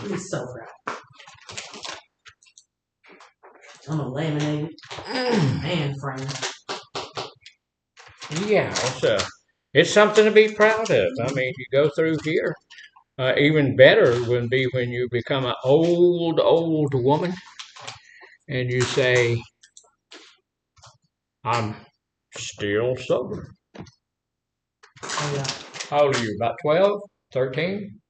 He's so proud. I'm a laminated and framed. Yeah, it's something to be proud of. I mean, you go through here. Even better would be when you become an old woman and you say, I'm still sober. Oh, yeah. How old are you? About 12? 13?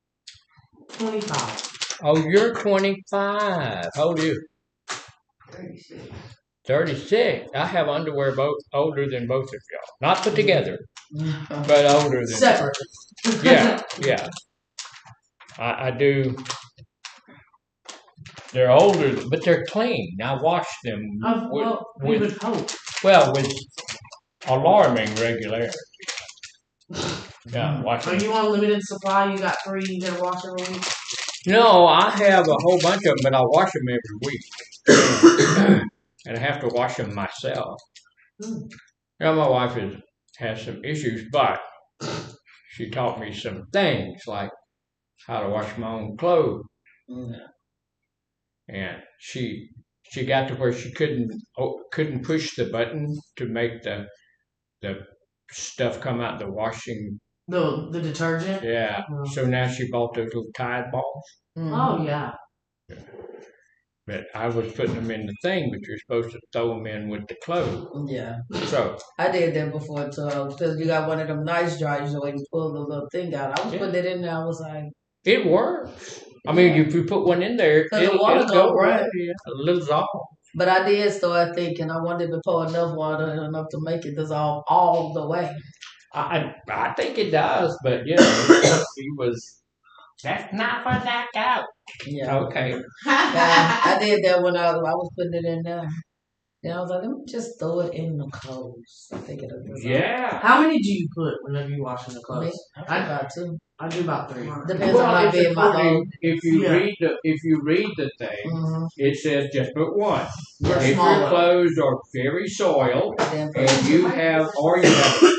25. Oh, you're 25. How old are you? 36. 36. I have underwear both older than both of y'all. Not put together, but older than Separate. Yeah. I do. They're older, but they're clean. I wash them We would hope. with alarming regularity. Yeah, Are you on limited supply? You got 3 you gotta wash every week? No, I have a whole bunch of them, but I wash them every week. And I have to wash them myself. Now, my wife has some issues, but she taught me some things, like how to wash my own clothes. And she got to where she couldn't push the button to make the stuff come out the washing. The detergent? Yeah. So now she bought those little Tide balls. Oh, yeah. But I was putting them in the thing, but you're supposed to throw them in with the clothes. Yeah. So I did that before too, because you got one of them nice dryers where you pull the little thing out. I was putting it in there. I was like, it works. I mean, if you put one in there, the water it'll go right. a little dissolve. But I did start thinking I wanted to pour enough water enough to make it dissolve all the way. I think it does, but you know, he was. That's not for that out. Yeah. Okay. I did that when I was putting it in there. Then I was like, let me just throw it in the clothes. I think it'll dissolve. Yeah. How many do you put whenever you washing the clothes? I about 2. I do about 3. Depends on how big my hole. If you read the thing, it says just put 1. Yeah. If your clothes are very soiled and you have a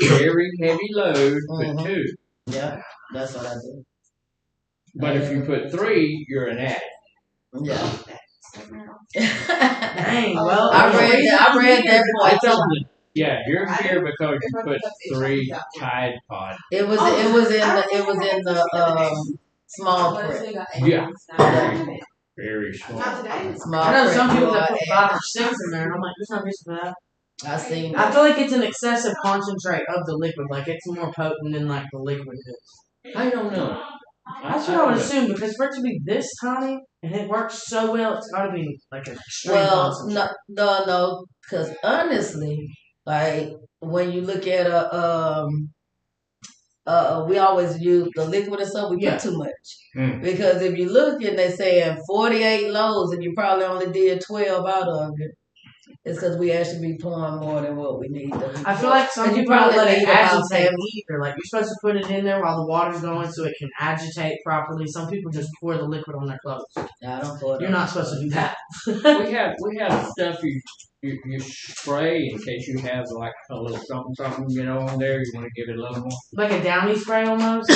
very heavy load, put 2. Yeah, that's what I do. But if you put 3, you're an addict. Yeah. Dang, well, I read that point. Yeah, you're here because you put 3 Tide Pods. It was in the small print. Yeah. Very small. Small I know print. some people that put 5 or 6 in there, and I'm like, there's no reason for that. I feel like it's an excessive concentrate of the liquid. Like, it's more potent than, like, the liquid is. I don't know. That's what I would assume, because for it to be this tiny, and it works so well, it's got to be, like, a extreme concentrate. No, because honestly, like, when you look at we always use the liquid and stuff, we put too much. Because if you look and they're saying 48 loads and you probably only did 12 out of it, it's because we actually be pouring more than what we need. I feel like some people let it agitate either. Like, you're supposed to put it in there while the water's going so it can agitate properly. Some people just pour the liquid on their clothes. I don't pour it. You're not supposed to do that. we have stuff you spray in case you have like a little something on there. You want to give it a little more. Like a downy spray almost?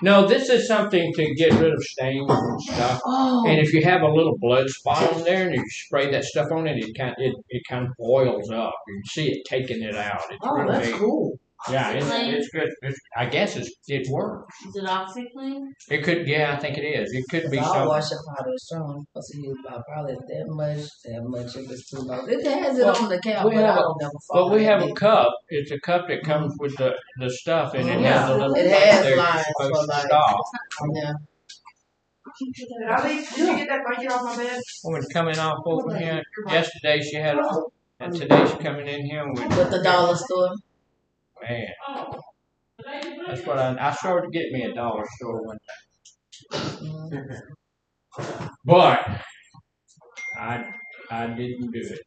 No, this is something to get rid of stains and stuff. Oh. And if you have a little blood spot on there and you spray that stuff on it, it kind of boils up. You can see it taking it out. It's that's cool. Yeah, it's good. I guess it works. Is it OxyClean? It could, yeah, I think it is. It could be something. I'll wash up powder strong. I'm supposed to use about probably that much if it's too low. It has it on the cap, but I don't never fall. Well, we have a cup. It's a cup that comes with the stuff, and it has a little. It has lines for like. Yeah. Did you get that blanket off my bed? When coming off over here yesterday, she had, and today she's coming in here with the dollar store. Man, that's what I started to get me a dollar store one time, but I didn't do it.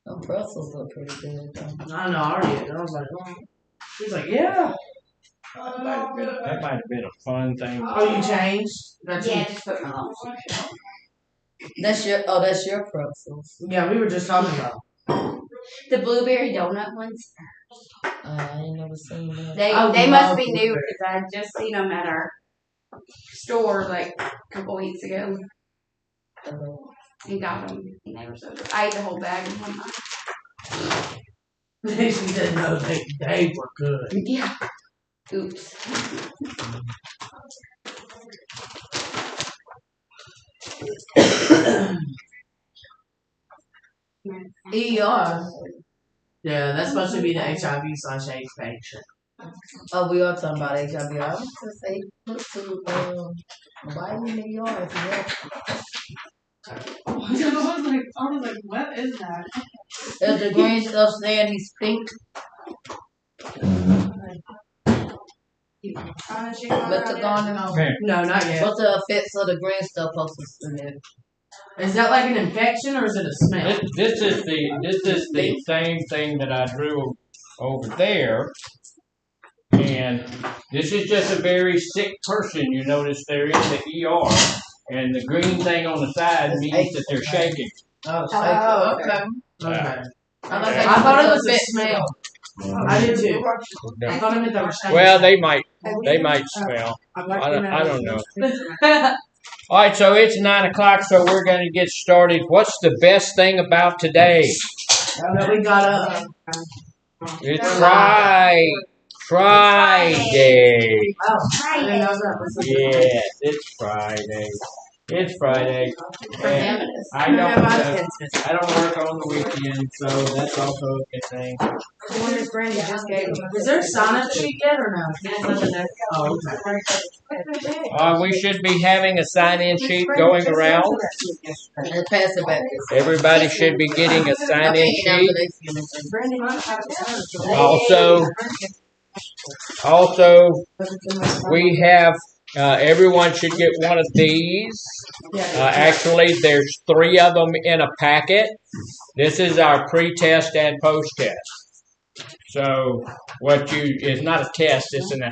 The Brussels look pretty good though. I know, I already did. I was like, oh. He's like, yeah. That might have been a fun thing. Oh, you changed? Just put my own. That's your Brussels. Yeah, we were just talking about the blueberry donut ones. I ain't never seen that. They must be new because I've just seen them at our store like a couple weeks ago. And got them. And they were so good. I ate the whole bag in one night. She said no, they were good. Yeah. Oops. ER. Yeah, that's supposed to be the HIV/AIDS patient. Oh, we are talking about HIV. I was gonna say put to why you in ER if you have. I was like, what is that? Is the green stuff saying he's pink? Mr. Garner? No, not yet. What's the effects of the green stuff supposed to be? Is that like an infection or is it a smell? This is the same thing that I drew over there. And this is just a very sick person. You notice they're in the ER, and the green thing on the side means that they're shaking. Oh, okay. Okay. I thought it was a smell. I did too. No. I thought it meant they were shaking. Well, they might smell. I don't know. All right, so it's 9 o'clock, so we're going to get started. What's the best thing about today? That we got up. It's Friday. Oh, Friday. Yes, it's Friday. It's Friday. And I don't work on the weekend, so that's also a good thing. Is there a sign-up sheet yet or no? Oh, okay. We should be having a sign-in sheet going around. And pass it back. Everybody should be getting a sign-in sheet. Also, we have, everyone should get one of these. Actually, there's 3 of them in a packet. This is our pre-test and post-test. So, it's not a test, it's an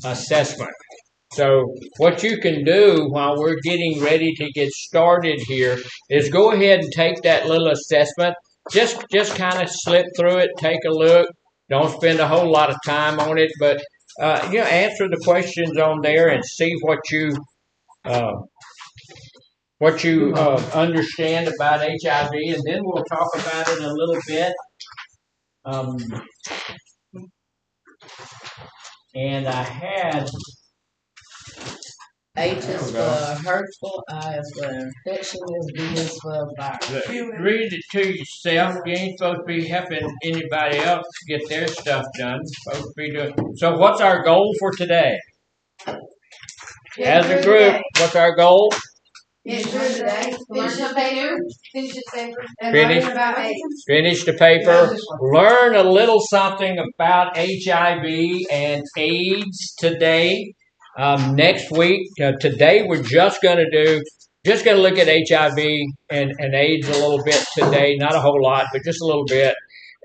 assessment. So, what you can do while we're getting ready to get started here is go ahead and take that little assessment. Just kind of slip through it, take a look. Don't spend a whole lot of time on it, but answer the questions on there and see what you understand about HIV, and then we'll talk about it a little bit. And I had H is for hurtful, I is for infectious, B is for virus. Read it to yourself. You ain't supposed to be helping anybody else get their stuff done. Supposed to be doing. So what's our goal for today? As a group, what's our goal? Finish the paper. Finish the paper. Learn a little something about HIV and AIDS today. Next week, today we're just going to look at HIV and AIDS a little bit today. Not a whole lot, but just a little bit.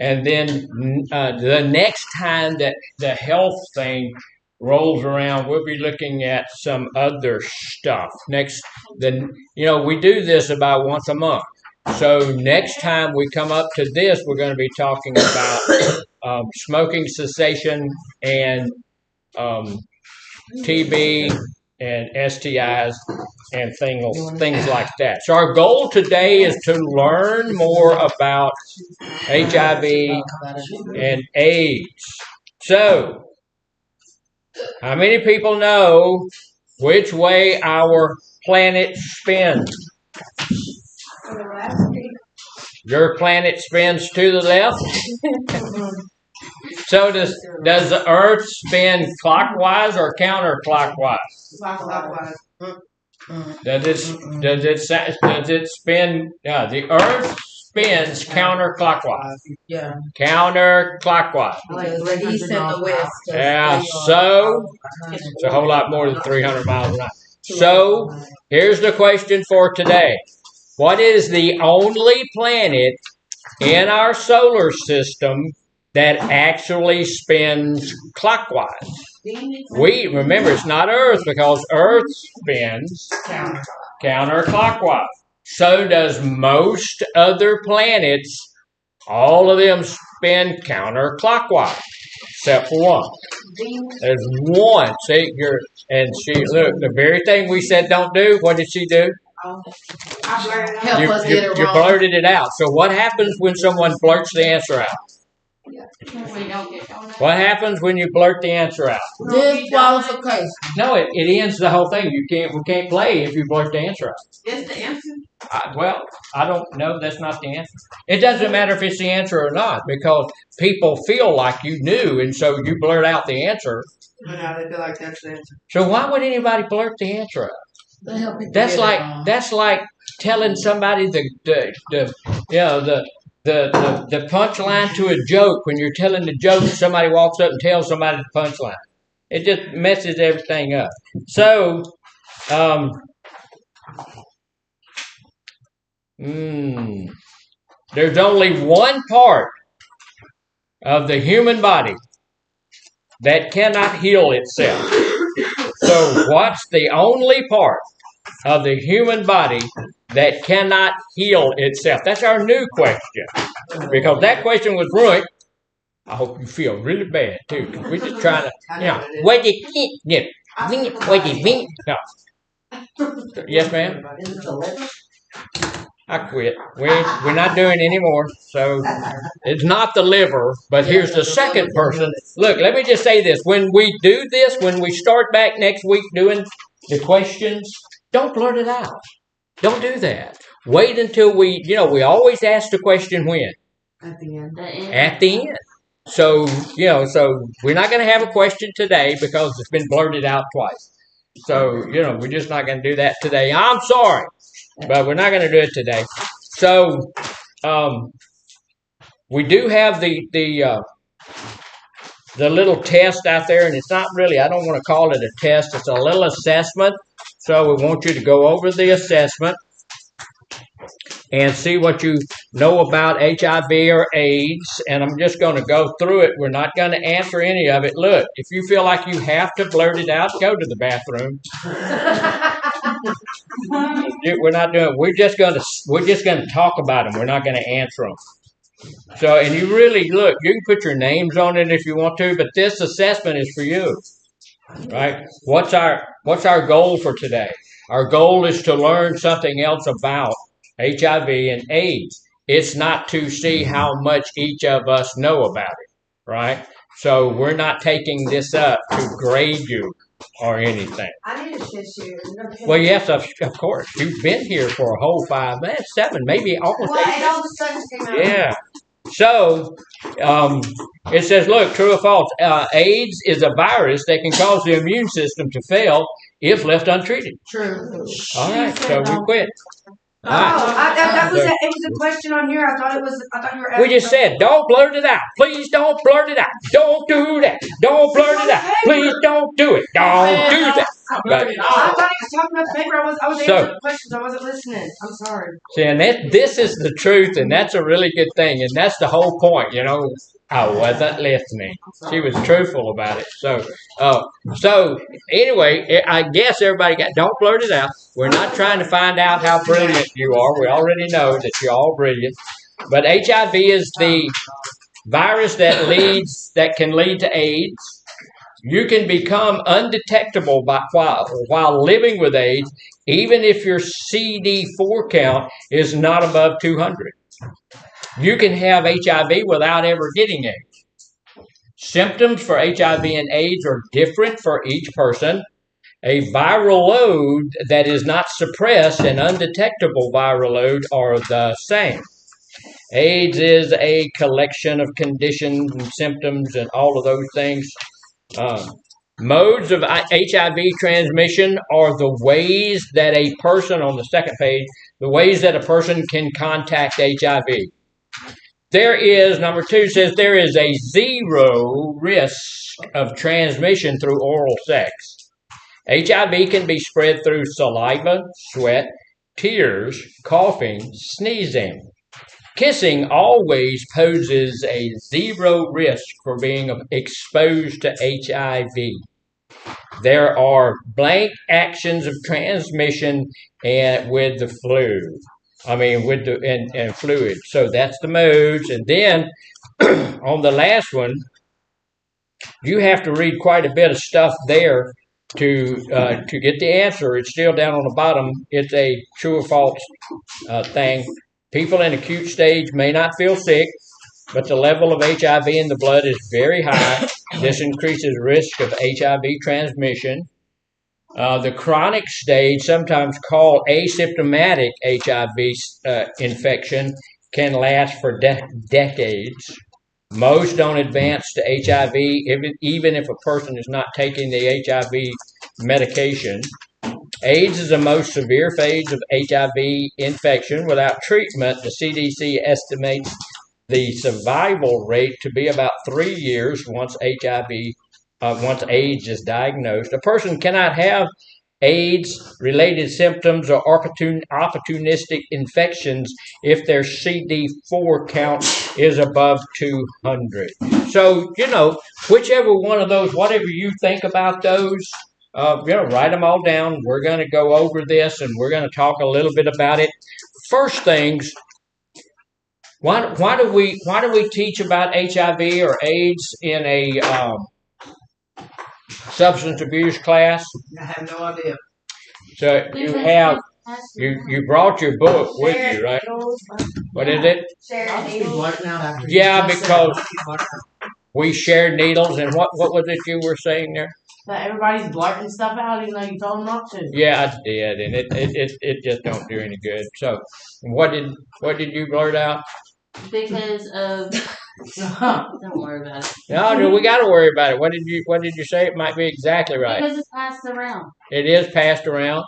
And then the next time that the health thing rolls around, we'll be looking at some other stuff. We do this about once a month. So next time we come up to this, we're going to be talking about smoking cessation and TB and STIs and things like that. So our goal today is to learn more about HIV and AIDS. So, how many people know which way our planet spins? Your planet spins to the left? So does the Earth spin clockwise or counterclockwise? Clockwise. Does it spin? The Earth spins counterclockwise. Yeah. Counterclockwise. Like east and the west. Yeah. So it's a whole lot more than 300 miles an hour. So here's the question for today: what is the only planet in our solar system that actually spins clockwise? Remember, it's not Earth, because Earth spins counterclockwise. So does most other planets. All of them spin counterclockwise. except for one. There's one. See, and she look the very thing we said don't do. What did she do? You blurted it out. So what happens when someone blurts the answer out? What happens when you blurt the answer out? Disqualification. No, it ends the whole thing. We can't play if you blurt the answer out. Is the answer? Well, I don't know. That's not the answer. It doesn't matter if it's the answer or not because people feel like you knew, and so you blurt out the answer. But now they feel like that's the answer. So why would anybody blurt the answer out? That's like telling somebody the punchline to a joke when you're telling the joke. Somebody walks up and tells somebody the punchline. It just messes everything up. So, there's only one part of the human body that cannot heal itself. So what's the only part of the human body that cannot heal itself? That's our new question. Because that question was ruined. I hope you feel really bad, too. Because we're just trying to, what do you think? What do you think? No. Yes, ma'am? Is it the liver? I quit. We're not doing any more. So it's not the liver, but here's the second person. Look, let me just say this. When we do this, when we start back next week doing the questions, don't blurt it out. Don't do that. Wait until we always ask the question when? At the end. At the end. So, so we're not going to have a question today because it's been blurted out twice. So, we're just not going to do that today. I'm sorry. But we're not going to do it today. So, we do have the little test out there, and it's not really, I don't want to call it a test. It's a little assessment. So we want you to go over the assessment and see what you know about HIV or AIDS. And I'm just going to go through it. We're not going to answer any of it. Look, if you feel like you have to blurt it out, go to the bathroom. We're not doing. We're just going to talk about them. We're not going to answer them. So, and you really look. You can put your names on it if you want to, but this assessment is for you, right? What's our goal for today? Our goal is to learn something else about HIV and AIDS. It's not to see how much each of us know about it, right? So we're not taking this up to grade you or anything. I need a tissue. Well, yes, of course. You've been here for a whole 5 minutes, 7, maybe almost 8. And all the sun came out. Yeah. So, it says, look, true or false, AIDS is a virus that can cause the immune system to fail if left untreated. True. All right, so we quit. Oh, that was it was a question on here. I thought you were asking. We just said, don't blurt it out. Please don't blurt it out. Don't do that. Don't blurt it out. Please don't do it. Don't do that. I thought he was talking about the paper. I was answering questions. I wasn't listening. I'm sorry. See, and this is the truth, and that's a really good thing, and that's the whole point, I wasn't listening. She was truthful about it. So anyway, I guess everybody don't blurt it out. We're not trying to find out how brilliant you are. We already know that you're all brilliant. But HIV is the virus that can lead to AIDS. You can become undetectable while living with AIDS, even if your CD4 count is not above 200. You can have HIV without ever getting AIDS. Symptoms for HIV and AIDS are different for each person. A viral load that is not suppressed and undetectable viral load are the same. AIDS is a collection of conditions and symptoms and all of those things. Modes of HIV transmission are the ways that a person, on the second page, the ways that a person can contact HIV. There is, number 2 says, there is a 0 risk of transmission through oral sex. HIV can be spread through saliva, sweat, tears, coughing, sneezing. Kissing always poses a 0 risk for being exposed to HIV. There are blank actions of transmission and with the flu. With the and fluid. So that's the modes. And then on the last one, You have to read quite a bit of stuff there to get the answer. It's still down on the bottom. It's a true or false thing. People in acute stage may not feel sick, but the level of HIV in the blood is very high. This increases risk of HIV transmission. The chronic stage, sometimes called asymptomatic HIV infection, can last for decades. Most don't advance to HIV, even if a person is not taking the HIV medication. AIDS is the most severe phase of HIV infection. Without treatment, the CDC estimates the survival rate to be about 3 years once once AIDS is diagnosed. A person cannot have AIDS-related symptoms or opportunistic infections if their CD4 count is above 200. So, whichever one of those, whatever you think about those, write them all down. We're going to go over this, and we're going to talk a little bit about it. First things, why do we teach about HIV or AIDS in a substance abuse class? I have no idea. So you brought your book with you, right? What is it? Yeah, because we share needles. And what was it you were saying there? That everybody's blurting stuff out even though you told them not to. Yeah, I did, and it just don't do any good. So what did you blurt out? Because of don't worry about it. No, we got to worry about it. What did you say? It might be exactly right. Because it's passed around. It is passed around.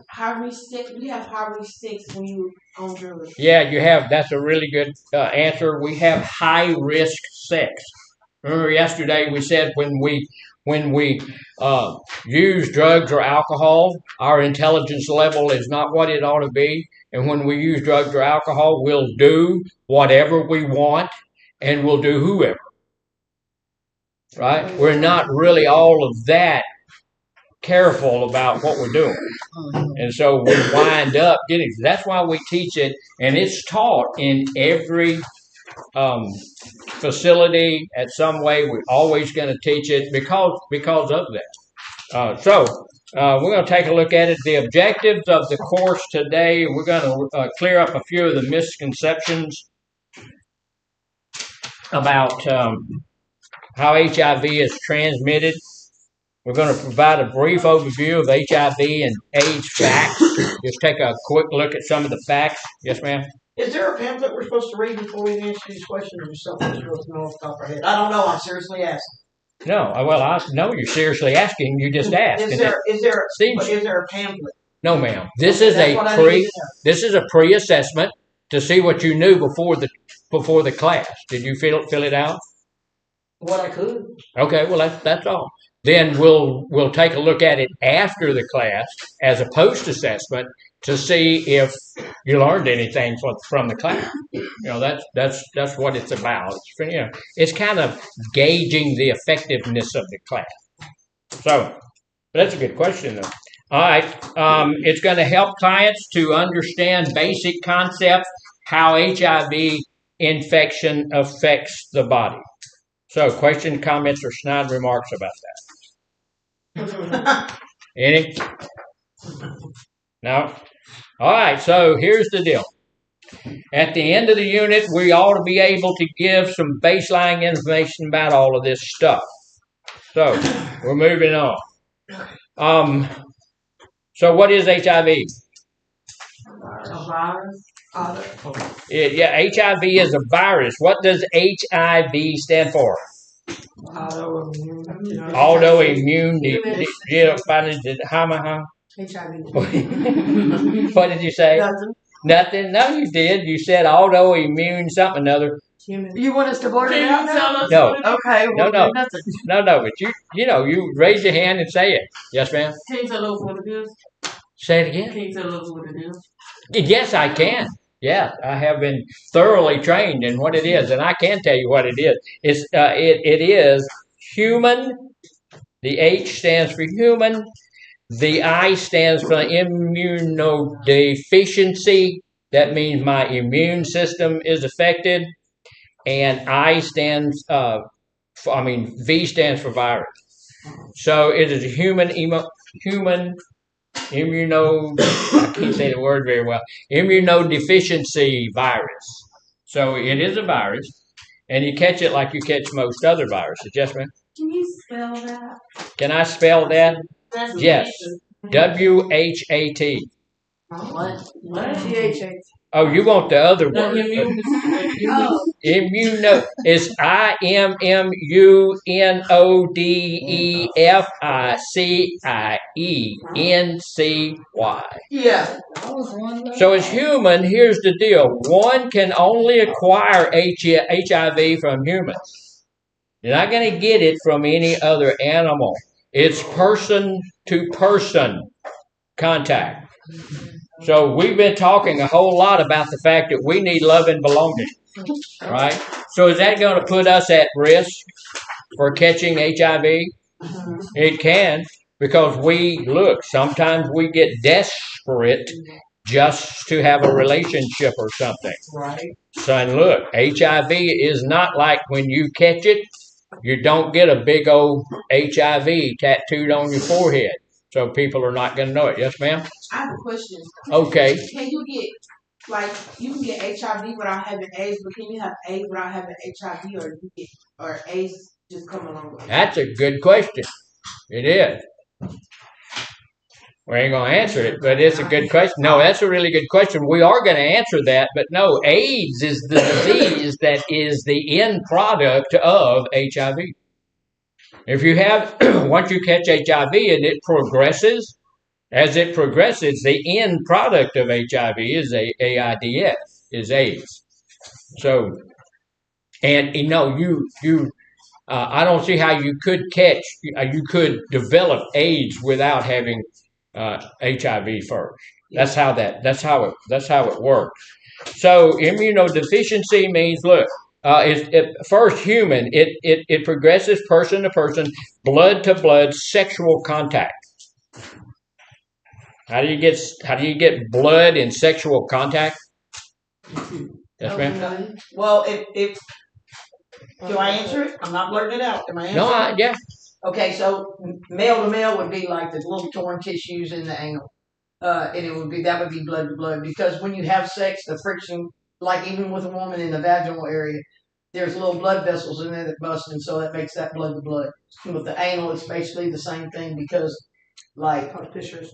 Harvey Sticks. We have Harvey Sticks when you on drugs. Yeah, you have. That's a really good answer. We have high risk sex. Remember yesterday we said when we use drugs or alcohol, our intelligence level is not what it ought to be. And when we use drugs or alcohol, we'll do whatever we want, and we'll do whoever. Right? We're not really all of that careful about what we're doing. And so we wind up getting, that's why we teach it, and it's taught in every facility at some way. We're always going to teach it because of that. So we're going to take a look at it. The objectives of the course today, we're going to clear up a few of the misconceptions about how HIV is transmitted. We're going to provide a brief overview of HIV and AIDS facts. Just take a quick look at some of the facts. Yes, ma'am? Is there a pamphlet we're supposed to read before we answer these questions, or something we're supposed to know off the top of our head? I don't know. I'm seriously asking. No, well, I know you're seriously asking. You just asked. Is there a pamphlet? No, ma'am. This is a pre-assessment to see what you knew before the class. Did you fill it out? What I could. Okay, well that's all. Then we'll take a look at it after the class as a post-assessment to see if you learned anything from the class. That's what it's about. It's kind of gauging the effectiveness of the class. So that's a good question, though. All right, it's going to help clients to understand basic concepts, how HIV infection affects the body. So, questions, comments, or snide remarks about that? Any? No? All right, so here's the deal. At the end of the unit, we ought to be able to give some baseline information about all of this stuff. So, we're moving on. So, what is HIV? A virus. HIV is a virus. What does HIV stand for? Autoimmune. What did you say? Nothing. No, you did. You said autoimmune something or other. You want us to blurt it out now? No. Okay. Well, no. But you raise your hand and say it. Yes, ma'am. Can you tell us what it is? Say it again. Can you tell us what it is? Yes, I can. Yeah, I have been thoroughly trained in what it is, and I can tell you what it is. It is human. The H stands for human. The I stands for immunodeficiency. That means my immune system is affected. And I stands V stands for virus. So it is a human immuno, I can't say the word very well, immunodeficiency virus. So it is a virus, and you catch it like you catch most other viruses. Yes, ma'am? Can you spell that? Can I spell that? Yes. WHAT. What? THA. Oh, you want the other word. Oh. Immuno. It's IMMUNODEFICIENCY. Yeah. So as human, here's the deal. One can only acquire HIV from humans. You're not going to get it from any other animal. It's person-to-person contact. So we've been talking a whole lot about the fact that we need love and belonging, right? So is that going to put us at risk for catching HIV? It can, because sometimes we get desperate just to have a relationship or something. Right. So, and look, HIV is not like when you catch it, you don't get a big old HIV tattooed on your forehead. So people are not going to know it. Yes, ma'am? I have a question. Okay. Can you get, you can get HIV without having AIDS, but can you have AIDS without having HIV, or AIDS just come along with it? That's a good question. It is. We ain't going to answer it, but it's a good question. No, that's a really good question. We are going to answer that, but no, AIDS is the disease that is the end product of HIV. If you have, once you catch HIV and it progresses, as it progresses, the end product of HIV is AIDS, is AIDS. So, and I don't see how you could you could develop AIDS without having HIV first. That's how it works. So immunodeficiency means, look, first human. It progresses person to person, blood to blood, sexual contact. How do you get blood in sexual contact? Yes, ma'am. Well, if do I answer it? I'm not blurting it out. Am I answering? No, yeah. Okay, so male to male would be like the little torn tissues in the anal, and that would be blood to blood, because when you have sex, the friction, like even with a woman in the vaginal area, there's little blood vessels in there that bust, and so that makes that blood to blood. With the anal, it's basically the same thing, because fissures.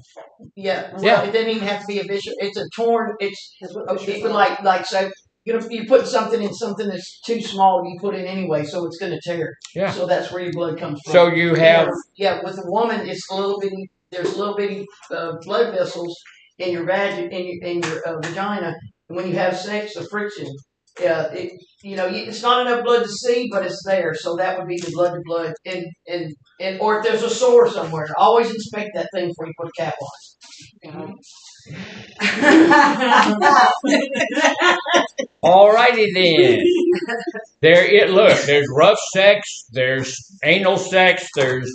Yeah, well, Yeah. It doesn't even have to be a fissure. It's a torn. It's like so. You put something in something that's too small, you put it anyway, so it's going to tear. Yeah. So that's where your blood comes from. So you have. Yeah, with a woman, it's a little bitty. There's little bitty blood vessels in your vagina. And when you have sex, the friction. It's not enough blood to see, but it's there. So that would be the blood to blood. And or if there's a sore somewhere, always inspect that thing before you put a cap on. Alrighty then. There's rough sex, there's anal sex, there's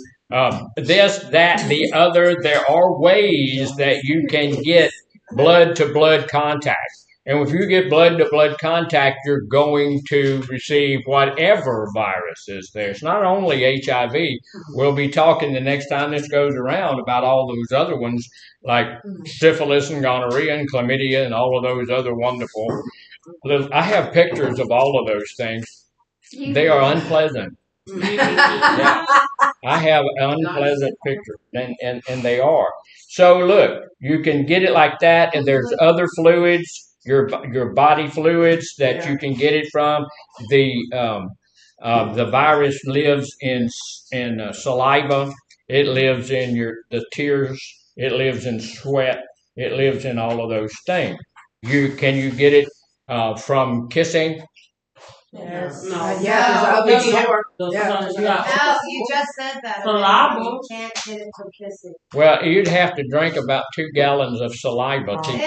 this, that, the other. There are ways that you can get blood to blood contact. And if you get blood to blood contact, you're going to receive whatever virus is there. It's not only HIV. We'll be talking the next time this goes around about all those other ones, like syphilis and gonorrhea and chlamydia and all of those other wonderful. I have pictures of all of those things. They are unpleasant. Yeah. I have unpleasant pictures, and they are. So look, you can get it like that, and there's other fluids. Your body fluids that you can get it from. The virus lives in saliva. It lives in the tears. It lives in sweat. It lives in all of those things. Can you get it from kissing? Yes. No. You just said that. Saliva. You can't get it from kissing. Well, you'd have to drink about 2 gallons of saliva to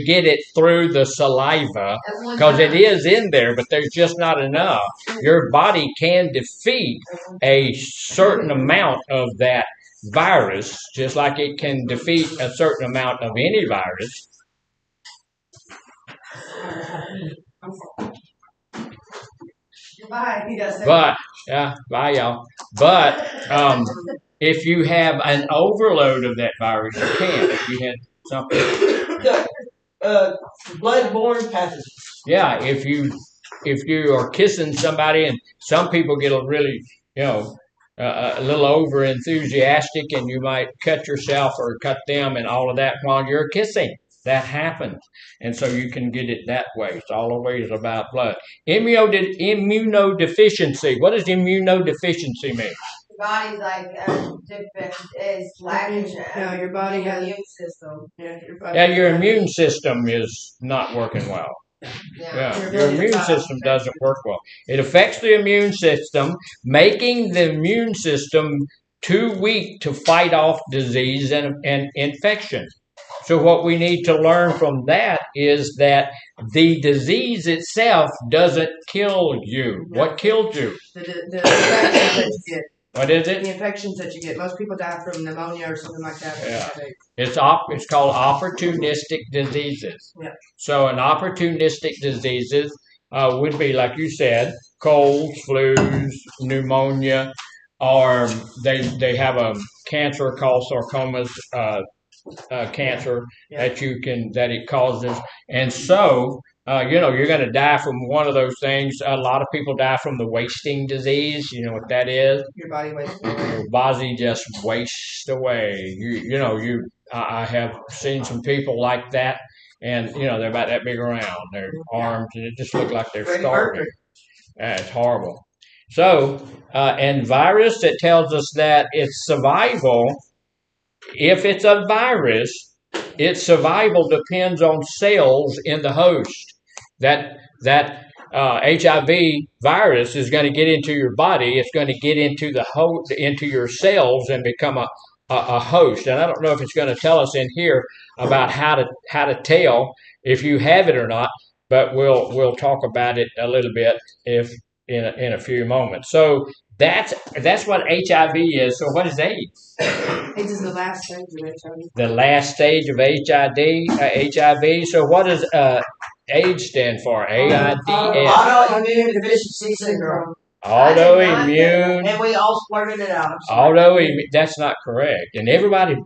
get it through the saliva, because it is in there, but there's just not enough. Your body can defeat a certain amount of that virus, just like it can defeat a certain amount of any virus. But bye y'all. But if you have an overload of that virus, you can't. If you had something. Bloodborne pathogens. Yeah, if you are kissing somebody, and some people get a really, a little over enthusiastic, and you might cut yourself or cut them, and all of that while you're kissing. That happens, and so you can get it that way. It's always about blood. Immunodeficiency. What does immunodeficiency mean? Your body's like is lacking. Your body has immune system. Your immune system is not working well. Your immune system doesn't work well. It affects the immune system, making the immune system too weak to fight off disease and infection. So what we need to learn from that is that the disease itself doesn't kill you. No. What killed you? The infections that you get. What is it? The infections that you get. Most people die from pneumonia or something like that. Yeah. It's called opportunistic diseases. Yeah. So an opportunistic diseases would be, like you said, colds, flus, pneumonia, or they have a cancer called sarcomas, cancer that it causes, and so you're going to die from one of those things. A lot of people die from the wasting disease. You know what that is? Your body wastes away. Your body just wastes away. I have seen some people like that, and they're about that big around. Their arms, and it just looks like they're starving. It's horrible. So, and virus, it tells us that it's survival. If it's a virus, its survival depends on cells in the host. That HIV virus is going to get into your body. It's going to get into into your cells and become a host. And I don't know if it's going to tell us in here about how to tell if you have it or not. But we'll talk about it a little bit in a few moments. So that's what HIV is. So what is AIDS? AIDS is the last stage of HIV. The last stage of HIV. So what does AIDS stand for? AIDS. Autoimmune deficiency syndrome. Autoimmune. And we all blurted it out. Autoimmune. That's not correct. And everybody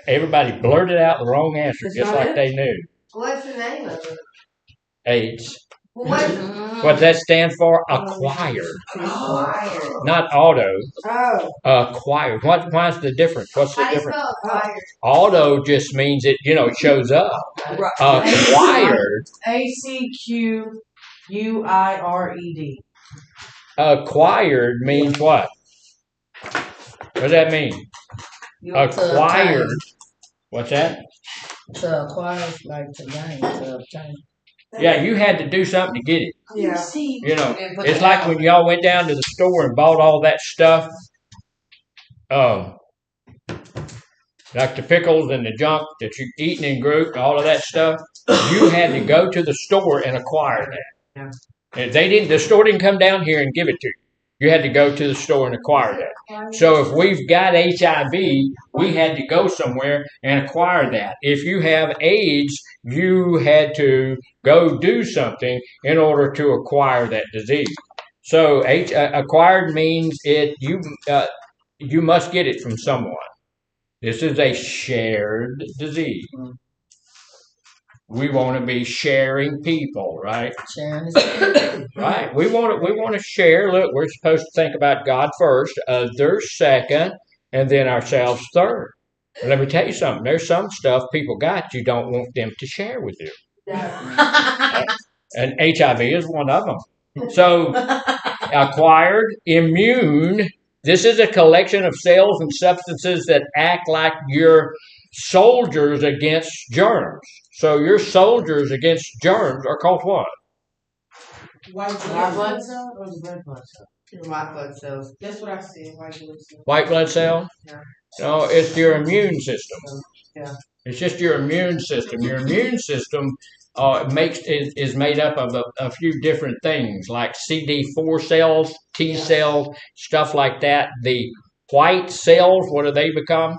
blurted out the wrong answer, just like they knew. What's the name of it? AIDS. What does that stand for? Acquired. Not auto. Oh. Acquired. Why's the difference? What's the difference? How do you spell acquired? Auto just means it shows up. Acquired. ACQUIRED. Acquired means what? What does that mean? Acquired. What's that? To acquire, like to gain, to obtain. Yeah, you had to do something to get it. Yeah. It's like when y'all went down to the store and bought all that stuff. Like the pickles and the junk that you eating in group, all of that stuff. You had to go to the store and acquire that. Yeah. The store didn't come down here and give it to you. You had to go to the store and acquire that. So if we've got HIV, we had to go somewhere and acquire that. If you have AIDS, you had to go do something in order to acquire that disease. So acquired means you must get it from someone. This is a shared disease. We want to be sharing people, right? Sharing. Right. We want to share. Look, we're supposed to think about God first, others second, and then ourselves third. But let me tell you something. There's some stuff people got you don't want them to share with you. And HIV is one of them. So acquired, immune. This is a collection of cells and substances that act like your soldiers against germs. So your soldiers against germs are called what? White blood cells or the red blood cells? White blood cells. That's what I see. White blood cells. White blood cell? Yeah. No, it's your immune system. Yeah. It's just your immune system. Your immune system is made up of a few different things, like CD4 cells, T cells, stuff like that. The white cells, what do they become?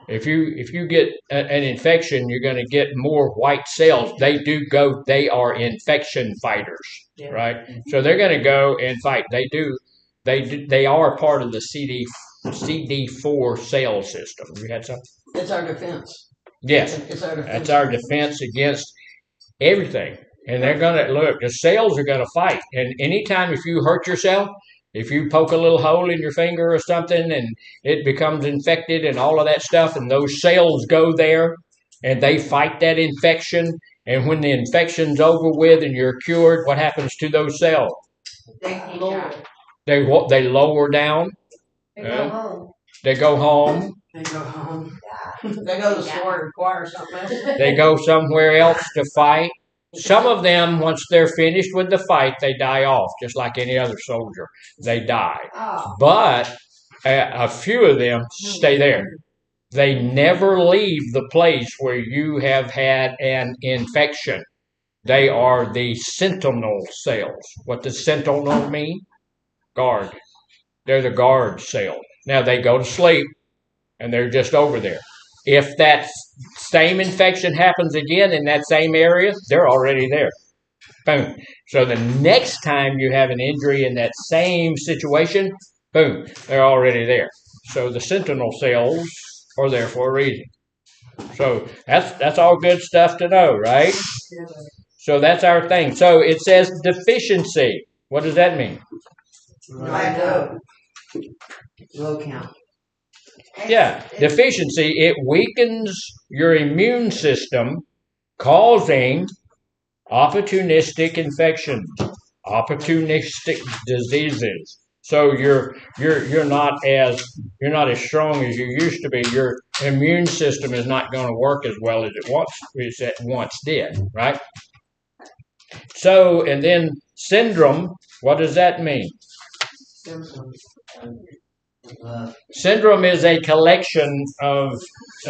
If you get an infection, you're going to get more white cells. They are infection fighters, right? So they're going to go and fight. They are part of the CD4 cell system. You had something? It's our defense. Yes, It's our defense. that's our defense against everything. And they're going to look. The cells are going to fight. And anytime if you hurt yourself, if you poke a little hole in your finger or something and it becomes infected and all of that stuff, and those cells go there and they fight that infection. And when the infection's over with and you're cured, what happens to those cells? They lower. They lower down. They go home. They go home. They go home. They go to store and acquire something else. They go somewhere else to fight. Some of them, once they're finished with the fight, they die off, just like any other soldier. They die. Oh. But a few of them stay there. They never leave the place where you have had an infection. They are the sentinel cells. What does sentinel mean? Guard. They're the guard cell. Now they go to sleep and they're just over there. If that same infection happens again in that same area, they're already there. Boom. So the next time you have an injury in that same situation, boom, they're already there. So the sentinel cells are there for a reason. So that's all good stuff to know, right? So that's our thing. So it says deficiency. What does that mean? Low count. Yeah, deficiency, it weakens your immune system, causing opportunistic infections, opportunistic diseases. So you're not as strong as you used to be. Your immune system is not going to work as well as it once did, right? So, and then syndrome, what does that mean? Syndrome is a collection of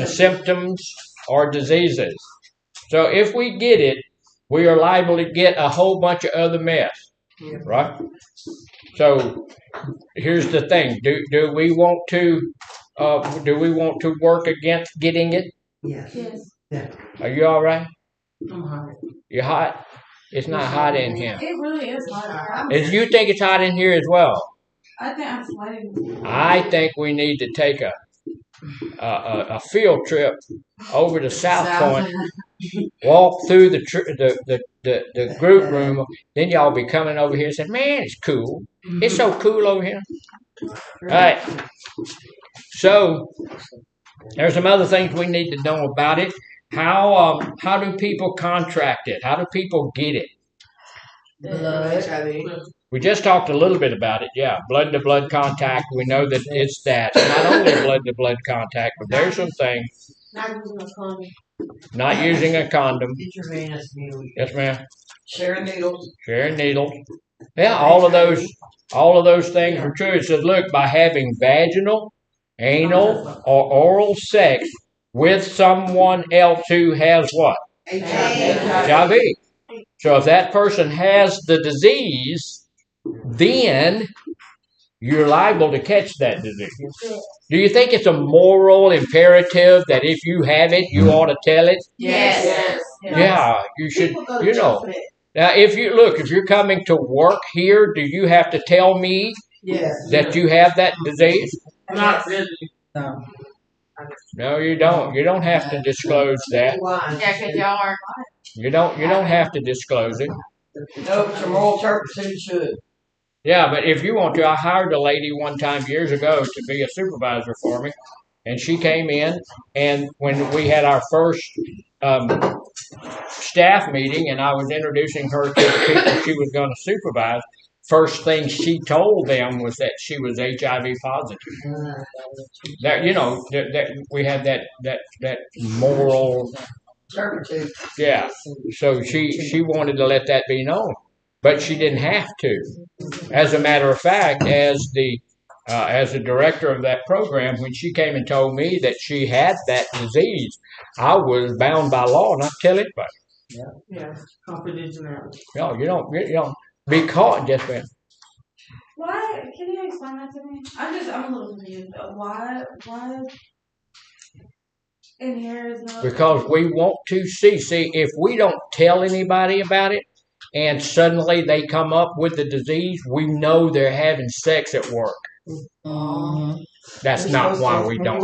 symptoms or diseases. So if we get it, we are liable to get a whole bunch of other mess, right? So here's the thing: do we want to work against getting it? Yes. Yeah. Are you all right? I'm hot. You hot? It's not hot in here. It really is hot. And you think it's hot in here as well? I think I'm sweating. I think we need to take a field trip over to South Point, walk through the group room, then y'all be coming over here and say, "Man, it's cool. It's so cool over here." All right. So there's some other things we need to know about it. How do people contract it? How do people get it? Blood. We just talked a little bit about it, yeah. Blood-to-blood contact, we know that it's that. Not only blood-to-blood contact, but there's some things. Not using a condom. Not using a condom. Intravenous needle. Yes, ma'am. Sharing needles. Sharing needles. Yeah, all of those things are true. It says, look, by having vaginal, anal, or oral sex with someone else who has what? HIV. So if that person has the disease, then you're liable to catch that disease. Do you think it's a moral imperative that if you have it, you ought to tell it? Yes. Yeah, you should, you know. Now, if you're coming to work here, do you have to tell me that you have that disease? Not really. No, you don't. You don't have to disclose that. Yeah, because y'all are. You don't have to disclose it. No, it's a moral turpitude should. Yeah, but if you want to, I hired a lady one time years ago to be a supervisor for me, and she came in, and when we had our first staff meeting, and I was introducing her to the people she was going to supervise, first thing she told them was that she was HIV positive. That we had that moral Turpitude. Yeah, so she wanted to let that be known, but she didn't have to. As a matter of fact, as the director of that program, when she came and told me that she had that disease, I was bound by law not to tell anybody. Yeah. Confidentiality. No, you don't be caught just then. Why? Can you explain that to me? I'm a little confused. Why? And hair is not. Because we want to see. See, if we don't tell anybody about it, and suddenly they come up with the disease, we know they're having sex at work. That's not why we don't.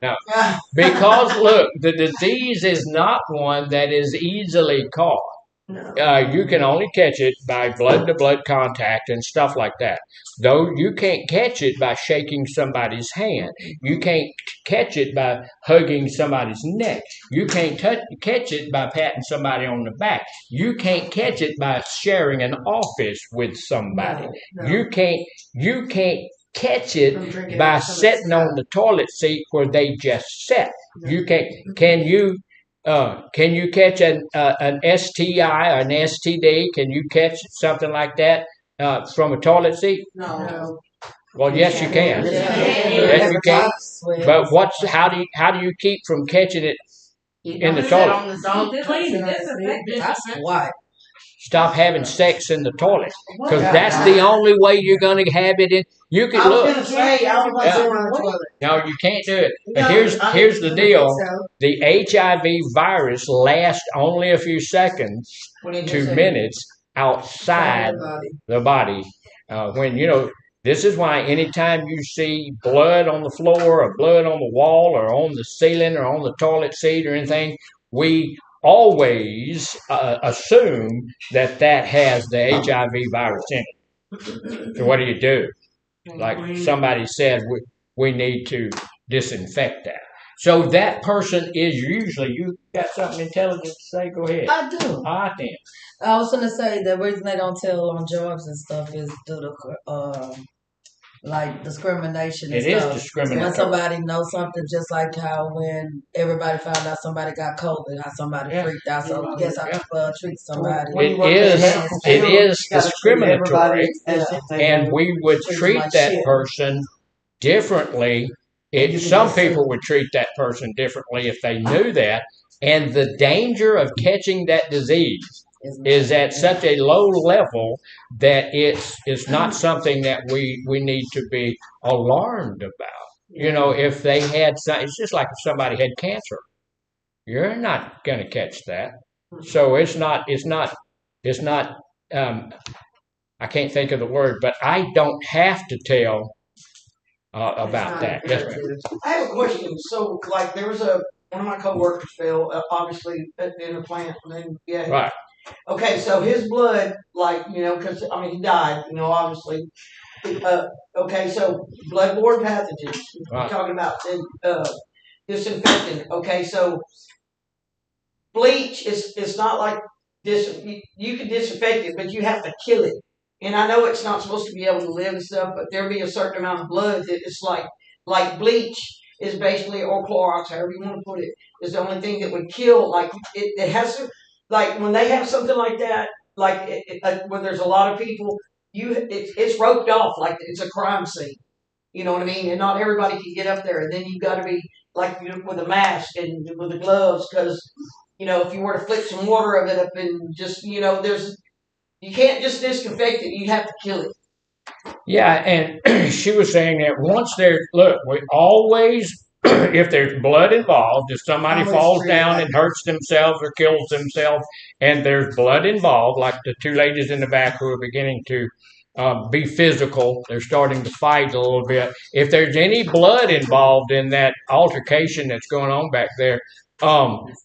No. Because look, the disease is not one that is easily caught. You can only catch it by blood-to-blood contact and stuff like that. Though you can't catch it by shaking somebody's hand. You can't catch it by hugging somebody's neck. You can't catch it by patting somebody on the back. You can't catch it by sharing an office with somebody. No. You can't catch it by sitting on the toilet seat where they just sat. No. You can't. Can you catch an STI or an STD? Can you catch something like that from a toilet seat? No. Well, yes, you can. Yes, you can. But how do you keep from catching it in the toilet? That's why. Stop having sex in the toilet, because that's the only way you're going to have it in. You can look. No, you can't do it. But here's the deal: the HIV virus lasts only a few seconds to minutes outside the body. When this is why anytime you see blood on the floor or blood on the wall or on the ceiling or on the toilet seat or anything, we always assume that has the HIV virus in it. So what do? Like somebody said, we need to disinfect that. So that person is usually, you got something intelligent to say? Go ahead. I do. I think. I was going to say the reason they don't tell on jobs and stuff is due to like discrimination and stuff. It is discrimination. When somebody knows something, just like how when everybody found out somebody got COVID, how somebody freaked out. So I guess I treat somebody. It is discriminatory, and we would treat that person differently. Some people would treat that person differently if they knew that. And the danger of catching that disease is at such a low level that it's not something that we need to be alarmed about. If they had it's just like if somebody had cancer. You're not going to catch that. So it's not I can't think of the word, but I don't have to tell about that. Yes, I have a question. So like there was one of my coworkers fell obviously in a plant and then right. Okay, so his blood, because he died, obviously. Okay, so bloodborne pathogens. We're talking about disinfectant. Okay, so bleach is not like this. You can disinfect it, but you have to kill it. And I know it's not supposed to be able to live and stuff, but there'll be a certain amount of blood that it's like bleach is basically, or Clorox, however you want to put it, is the only thing that would kill. Like it has to. Like when they have something like that, when there's a lot of people, it's roped off like it's a crime scene. You know what I mean? And not everybody can get up there. And then you've got to be like with a mask and with the gloves, because if you were to flick some water of it up and just you can't just disinfect it. You have to kill it. Yeah, and she was saying that once we always. If there's blood involved, if somebody falls down and hurts themselves or kills themselves, and there's blood involved, like the two ladies in the back who are beginning to be physical, they're starting to fight a little bit. If there's any blood involved in that altercation that's going on back there,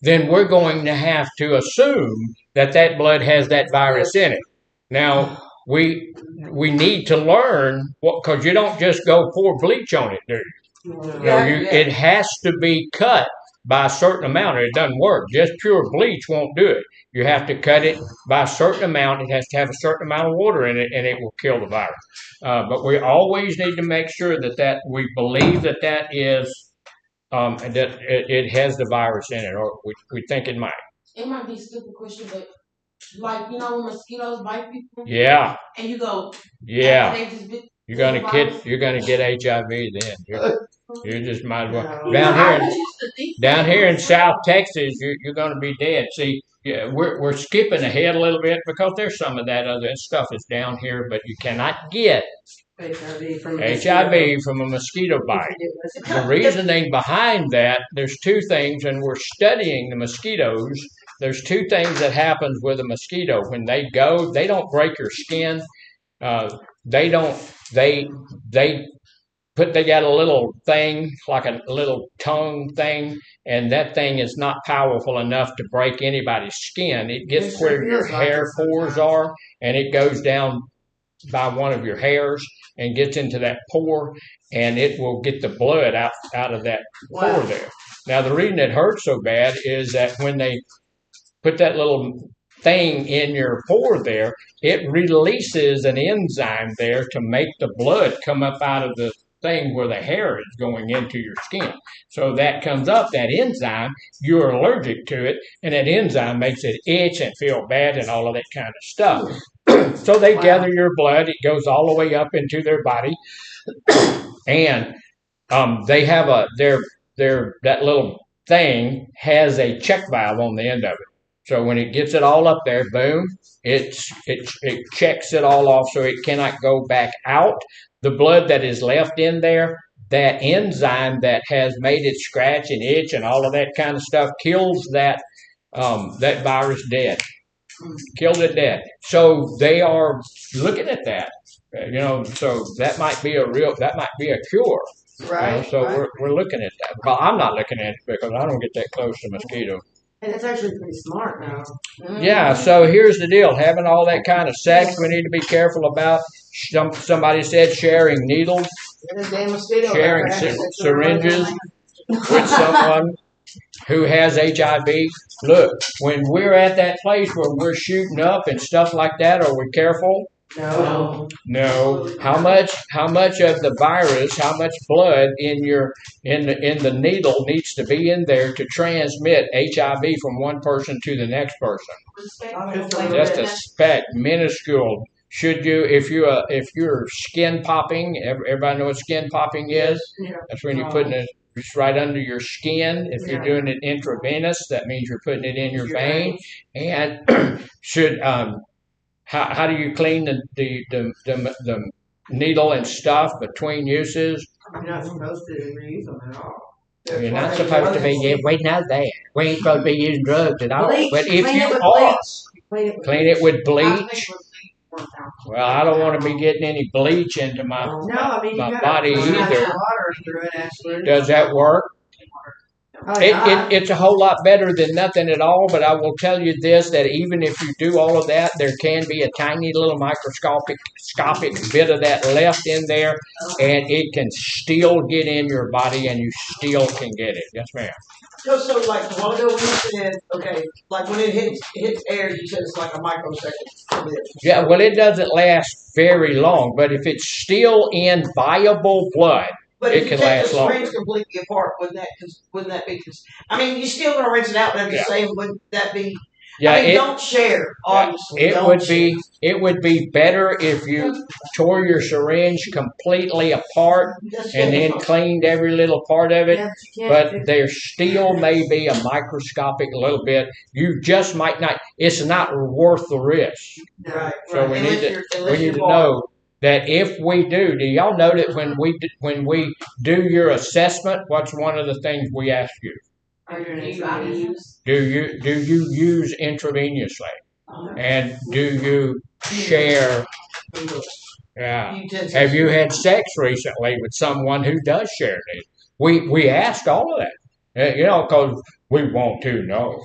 then we're going to have to assume that blood has that virus in it. Now, we need to learn, because you don't just go pour bleach on it, do you? It has to be cut by a certain amount or it doesn't work. Just pure bleach won't do it. You have to cut it by a certain amount. It has to have a certain amount of water in it, and it will kill the virus. But we always need to make sure that we believe that is that it has the virus in it, or we think it might. It might be a stupid question, but when mosquitoes bite people. Yeah. And you go. Yeah. You're gonna get HIV then. You just might as well. Down here in South Texas, you're gonna be dead. See, we're skipping ahead a little bit because there's some of that other stuff is down here, but you cannot get HIV from a mosquito bite. The reasoning behind that, there's two things, and we're studying the mosquitoes. There's two things that happens with a mosquito. When they go, they don't break your skin. They got a little thing, like a little tongue thing, and that thing is not powerful enough to break anybody's skin. It gets where your hair pores are, and it goes down by one of your hairs and gets into that pore, and it will get the blood out of that pore there. Now, the reason it hurts so bad is that when they put that little thing in your pore there, it releases an enzyme there to make the blood come up out of the thing where the hair is going into your skin. So that comes up, that enzyme, you're allergic to it, and that enzyme makes it itch and feel bad and all of that kind of stuff. So they gather your blood, it goes all the way up into their body, and they have that little thing has a check valve on the end of it. So when it gets it all up there, boom, it checks it all off so it cannot go back out. The blood that is left in there, that enzyme that has made it scratch and itch and all of that kind of stuff kills that virus dead. Killed it dead. So they are looking at that. So that might be a cure. Right. So we're looking at that. Well, I'm not looking at it because I don't get that close to mosquitoes. And it's actually pretty smart now. Yeah, so here's the deal. Having all that kind of sex, we need to be careful about. Somebody said sharing needles, sharing syringes with someone who has HIV. Look, when we're at that place where we're shooting up and stuff like that, are we careful? No. How much of the virus, how much blood in the needle needs to be in there to transmit HIV from one person to the next person? Just a speck, minuscule. Should you, if you're skin popping, everybody know what skin popping is? Yeah. That's when you're putting it just right under your skin. If you're doing it intravenous, that means you're putting it in your vein. And should how do you clean the needle and stuff between uses? You're not supposed to reuse them at all. You're not supposed to be. We know that. We ain't supposed to be using drugs at all. Bleach. But if you are, clean it with bleach. Well, I don't want to be getting any bleach into my body either. Water through it, actually. Does that work? It's a whole lot better than nothing at all, but I will tell you this, that even if you do all of that, there can be a tiny little microscopic bit of that left in there, and it can still get in your body, and you still can get it. Yes, ma'am. So like a while ago when you said, okay, like when it hits air, you said it's like a microsecond. Yeah, well, it doesn't last very long, but if it's still in viable blood, but it can last longer. But if you take the syringe completely apart, wouldn't that be? I mean, you're still gonna rinse it out. But I'm just saying, wouldn't that be? Yeah, I mean, don't share. Obviously, it would be better if you tore your syringe completely apart and then cleaned every little part of it. But there still may be a microscopic little bit. You just might not. It's not worth the risk. Right. So we need to know that if we do y'all know that when we do your assessment, what's one of the things we ask you? Do you use intravenously? And do you share? Yeah. Have you had sex recently with someone who does share these? We ask all of that, because we want to know.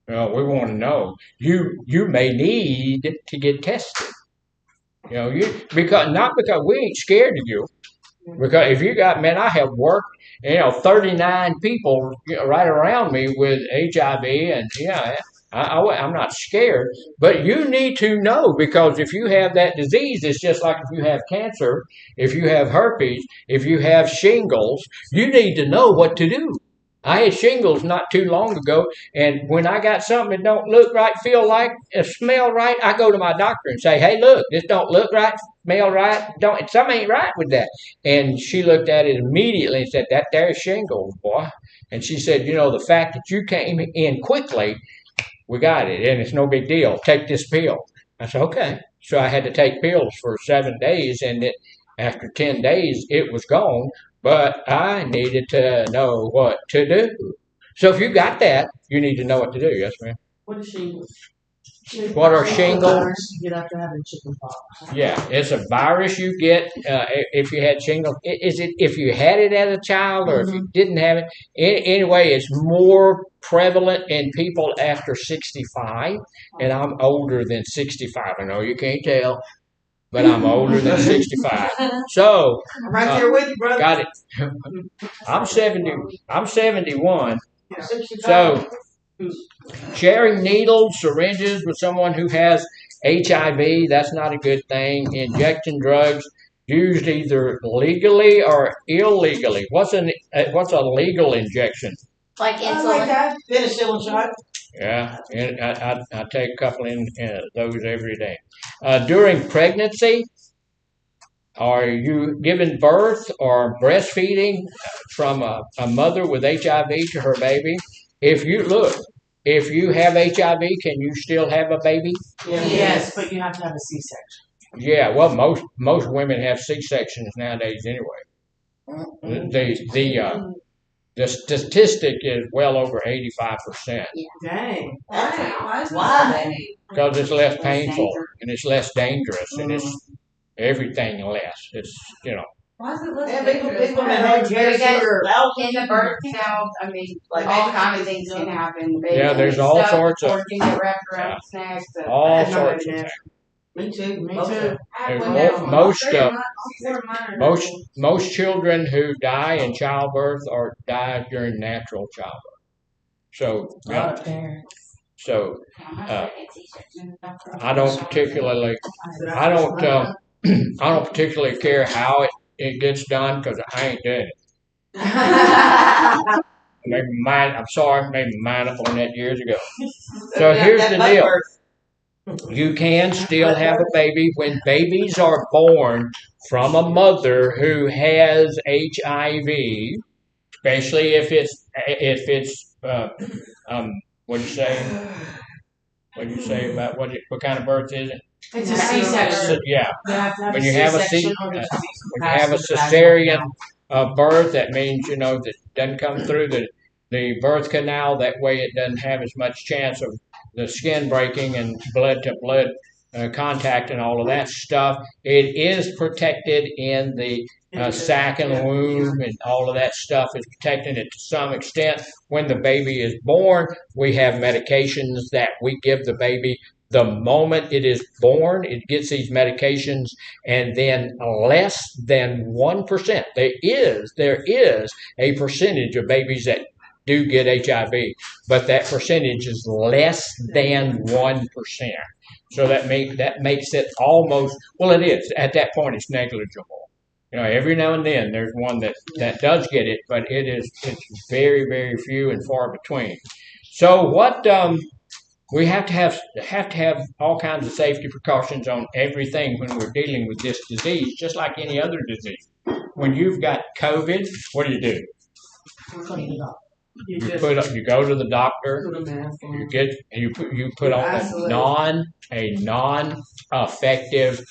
We want to know. You may need to get tested. Not because we ain't scared of you. Because if you got, I have worked, 39 people right around me with HIV, and I'm not scared. But you need to know, because if you have that disease, it's just like if you have cancer, if you have herpes, if you have shingles, you need to know what to do. I had shingles not too long ago, and when I got something that don't look right, feel like, smell right, I go to my doctor and say, hey, look, this don't look right, smell right, something ain't right with that. And she looked at it immediately and said, that there's shingles, boy. And she said, the fact that you came in quickly, we got it, and it's no big deal. Take this pill. I said, okay. So I had to take pills for 7 days, and After 10 days, it was gone, but I needed to know what to do. So if you got that, you need to know what to do. Yes, ma'am. What is shingles? What are shingles? You get after having chicken pox. Yeah, it's a virus you get if you had shingles. Is it if you had it as a child or if you didn't have it? Anyway, it's more prevalent in people after 65, and I'm older than 65. I know you can't tell, but I'm older than 65. So I'm right there with you, brother. got it. I'm 70. I'm 71. So sharing needles, syringes with someone who has HIV, that's not a good thing. Injecting drugs used either legally or illegally. What's a legal injection? Like I insulin. like that. Penicillin shot. Yeah, and I take a couple in those every day. During pregnancy, are you giving birth or breastfeeding from a mother with HIV to her baby? If you have HIV, can you still have a baby? Yes, but you have to have a C-section. Yeah, well, most women have C-sections nowadays anyway. The statistic is well over 85%. Dang. Why? Because it's less painful and it's less dangerous and it's everything less. It's Why is it less Yeah, dangerous? big women have Because cancer. in the birth canal, I mean, like all kinds of things can happen. Yeah, there's all sorts of- Or can get wrapped around snacks. all sorts of things. Me too. Me too. Most children who die in childbirth die during natural childbirth. So I don't particularly I don't particularly care how it gets done because I ain't doing it. I'm sorry, maybe mine up on that years ago. So here's the deal. You can still have a baby when babies are born from a mother who has HIV, especially if it's what do you say? What do you say about what kind of birth is it? It's a C-section. Yeah. You have to have When a you have a C-section when or there's you have a cesarean birth, that means that doesn't come through the birth canal. That way, it doesn't have as much chance of the skin breaking and blood to blood contact and all of that stuff. It is protected in the sac and the womb, and all of that stuff is protecting it to some extent. When the baby is born, we have medications that we give the baby. The moment it is born, it gets these medications, and then less than 1%. There is a percentage of babies that do get HIV, but that percentage is less than 1%. So that makes it almost, well, it is at that point it's negligible. Every now and then there's one that does get it, but it's very, very few and far between. So what we have to have all kinds of safety precautions on everything when we're dealing with this disease, just like any other disease. When you've got COVID, what do? You go to the doctor. You put on a non-effective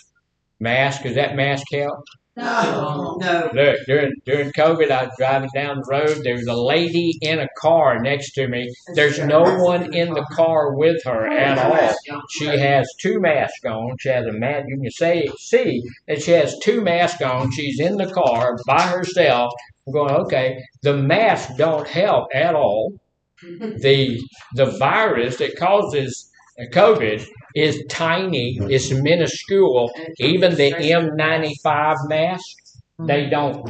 mask. Does that mask help? No. Look, during COVID, I was driving down the road. There was a lady in a car next to me. There's no one in the car with her at all. She has two masks on. She has a mask. You can see that she has two masks on. She's in the car by herself. I'm going, okay, the masks don't help at all. The virus that causes COVID is tiny, it's minuscule. Even the N95 masks, they don't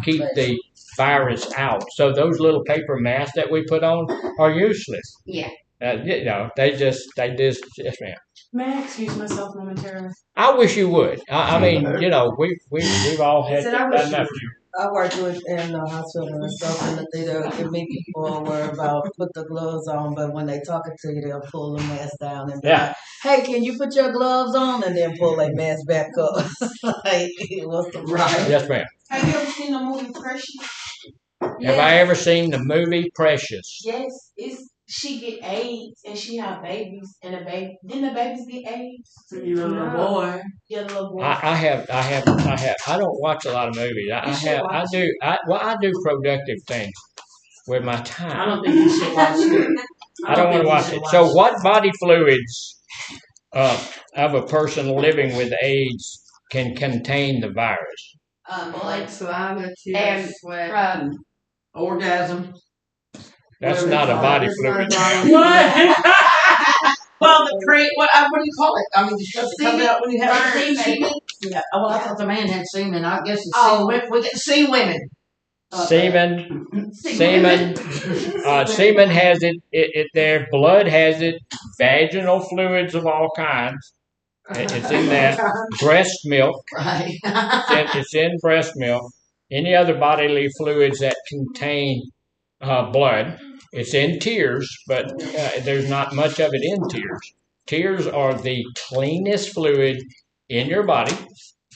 keep the virus out. So those little paper masks that we put on are useless. Yeah. They just yes, ma'am. May I excuse myself momentarily? I wish you would. I mean, we've all had enough. I worked in the hospital and stuff, and they don't give me people were about put the gloves on, but when they talking to you, they'll pull the mask down and be like, "Hey, can you put your gloves on?" and then pull their mask back up. Like, what's the right? Yes, ma'am. Have you ever seen the movie Precious? Have I ever seen the movie Precious? Yes, it's she get AIDS and she have babies and didn't the babies get AIDS? You little boy. Yeah, the little boy. I don't watch a lot of movies. I do productive things with my time. I don't think you should watch it. I don't want to watch it. So what body fluids of a person living with AIDS can contain the virus? Like saliva, tears, And sweat. Orgasm. That's not a body fluid. What? Well, what do you call it? I mean, the stuff that comes out when you have semen. Yeah. Well, I thought the man had semen. I guess it's we get to see women. Semen has it there. Blood has it. Vaginal fluids of all kinds. It's in that. Breast milk. Right. It's in breast milk. Any other bodily fluids that contain blood. It's in tears, but there's not much of it in tears. Tears are the cleanest fluid in your body.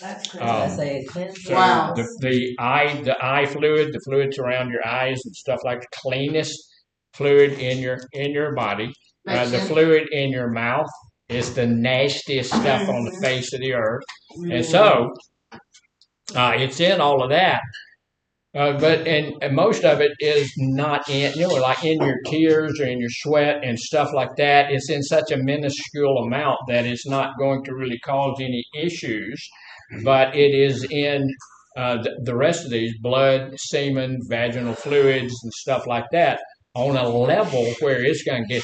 That's crazy. So Wow. the eye fluid, the fluids around your eyes and stuff like the cleanest fluid in your body. The fluid in your mouth is the nastiest stuff on the face of the earth, and so it's in all of that. But most of it is not in, like in your tears or in your sweat and stuff like that. It's in such a minuscule amount that it's not going to really cause any issues. But it is in the rest of these blood, semen, vaginal fluids, and stuff like that on a level where it's going to get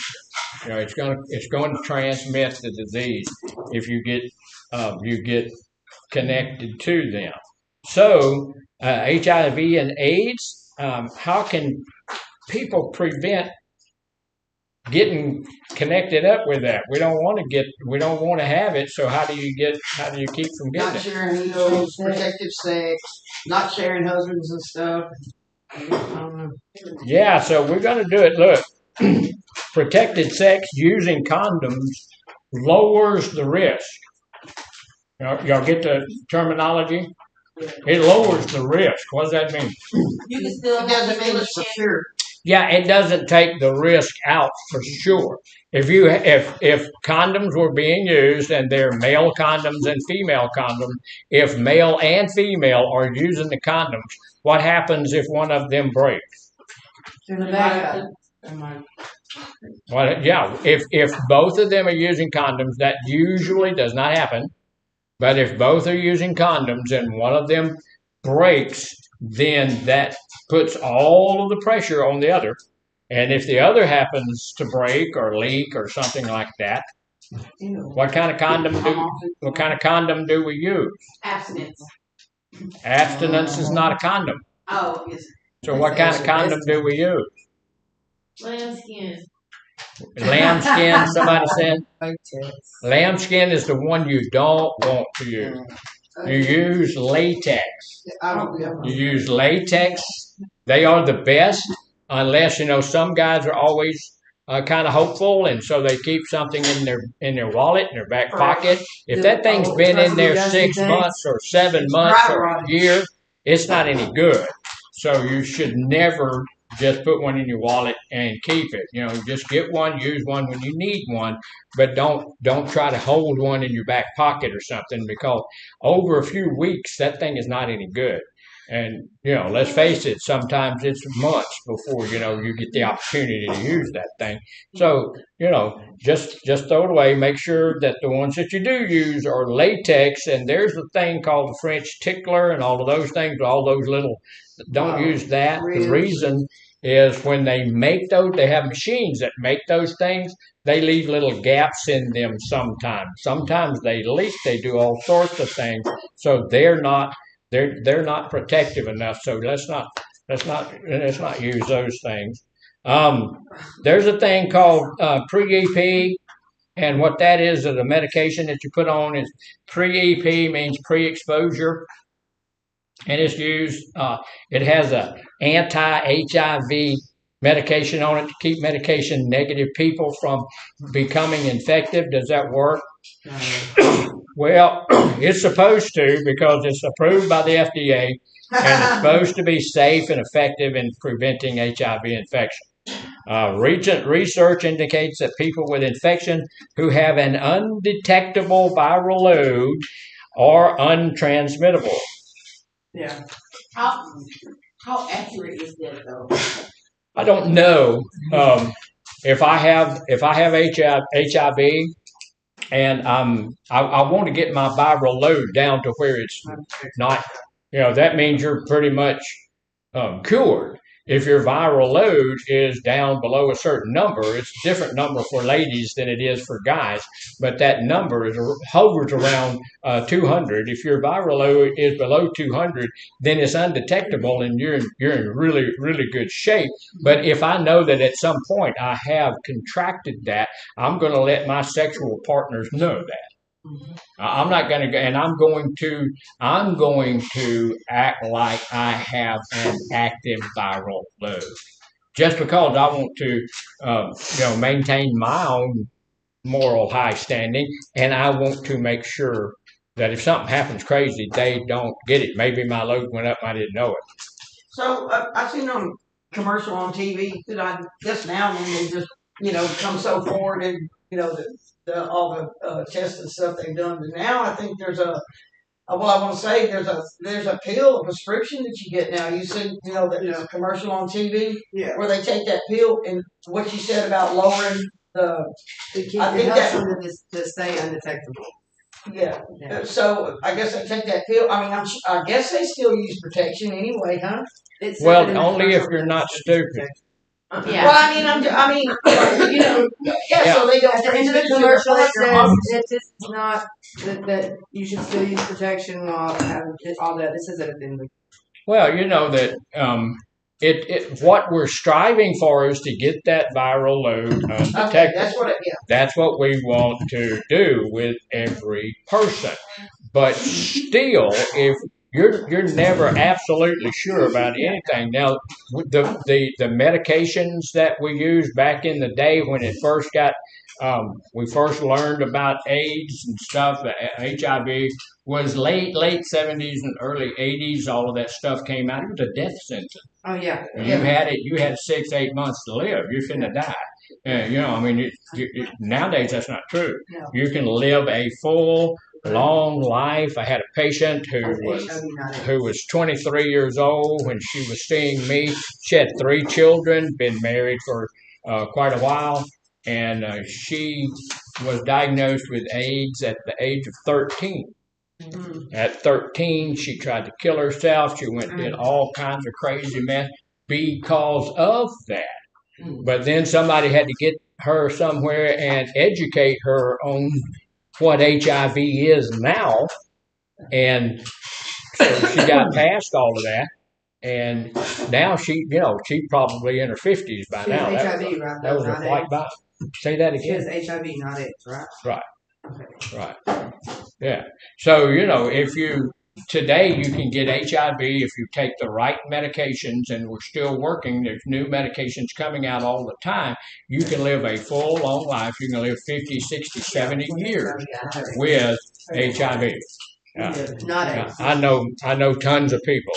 you. It's going to transmit the disease if you get connected to them. So HIV and AIDS, how can people prevent getting connected up with that? We don't want to have it. So how do you keep from getting Not it? sharing needles, protective sex, not sharing husbands and stuff. I don't know. Yeah, so we're going to do it. Look, protected sex using condoms lowers the risk. Y'all get the terminology? It lowers the risk. What does that mean? You can still It doesn't mean it's for sure. Yeah, it doesn't take the risk out for sure. If condoms were being used and they're male condoms and female condoms, if male and female are using the condoms, what happens if one of them breaks? Well, yeah, if both of them are using condoms, that usually does not happen. But if both are using condoms and one of them breaks, then that puts all of the pressure on the other. And if the other happens to break or leak or something like that, what kind of condom do we use? abstinence. Abstinence is not a condom. Oh, yes. So what kind of condom do we use? Lambskin. Lambskin, somebody said? Lambskin is the one you don't want to use. You use latex. You use latex. They are the best, unless, some guys are always kind of hopeful, and so they keep something in their wallet, in their back pocket. If that thing's been in there 6 months or 7 months or a year, it's not any good. So you should never just put one in your wallet and keep it. Just get one, use one when you need one, but don't try to hold one in your back pocket or something, because over a few weeks that thing is not any good. And let's face it, sometimes it's months before you get the opportunity to use that thing. So just throw it away. Make sure that the ones that you do use are latex. And there's a thing called the French tickler and all of those things. All those little. Don't use that. The reason is when they make those, they have machines that make those things. They leave little gaps in them sometimes. Sometimes they leak. They do all sorts of things. So they're not protective enough. So let's not use those things. There's a thing called pre-EP, and what that is a medication that you put on. Is pre-EP means pre-exposure. And it's used, it has a anti-HIV medication on it to keep medication negative people from becoming infected. Does that work? Well, it's supposed to, because it's approved by the FDA and it's supposed to be safe and effective in preventing HIV infection. Recent research indicates that people with infection who have an undetectable viral load are untransmittable. Yeah. How accurate is that though? I don't know if I have HIV and I want to get my viral load down to where it's not, that means you're pretty much cured. If your viral load is down below a certain number, it's a different number for ladies than it is for guys, but that number hovers around 200. If your viral load is below 200, then it's undetectable and you're in really, really good shape. But if I know that at some point I have contracted that, I'm going to let my sexual partners know that. I'm not going to go, and I'm going to act like I have an active viral load, just because I want to, maintain my own moral high standing, and I want to make sure that if something happens crazy, they don't get it. Maybe my load went up, I didn't know it. So I've seen on commercial on TV that I guess now and then they just come so forward and all the tests and stuff they've done. But now I think there's a pill, a prescription that you get now. You see, there's a commercial on TV where they take that pill and what you said about lowering the. I think that to stay undetectable. Yeah. So I guess they take that pill. I mean, I guess they still use protection anyway, huh? Only if you're not stupid. Yeah. Well, I mean, so they don't. At the end of the commercial, it says it's not that you should still use protection while having all that. This is at the end. Well, that what we're striving for is to get that viral load undetected. Okay, that's what we want to do with every person. But still, if you're never absolutely sure about anything. Now, the medications that we used back in the day when it first got, we first learned about AIDS and stuff, HIV was late 70s and early 80s. All of that stuff came out. It was a death sentence. Oh, yeah. You had 6-8 months to live. You're finna die. Nowadays that's not true. No. You can live a full, long life. I had a patient who was 23 years old when she was seeing me. She had 3 children, been married for quite a while, and she was diagnosed with AIDS at the age of 13. Mm-hmm. At 13, she tried to kill herself. She went and did all kinds of crazy mess because of that. But then somebody had to get her somewhere and educate her on what HIV is now. And so she got past all of that. And now she's probably in her 50s by now. HIV, right? That was a white bomb. Say that again. She has HIV, not AIDS, right? Right. Okay. Right. Yeah. So, today you can get HIV if you take the right medications, and we're still working. There's new medications coming out all the time. You can live a full, long life. You can live 50, 60, 70 years with HIV. I know tons of people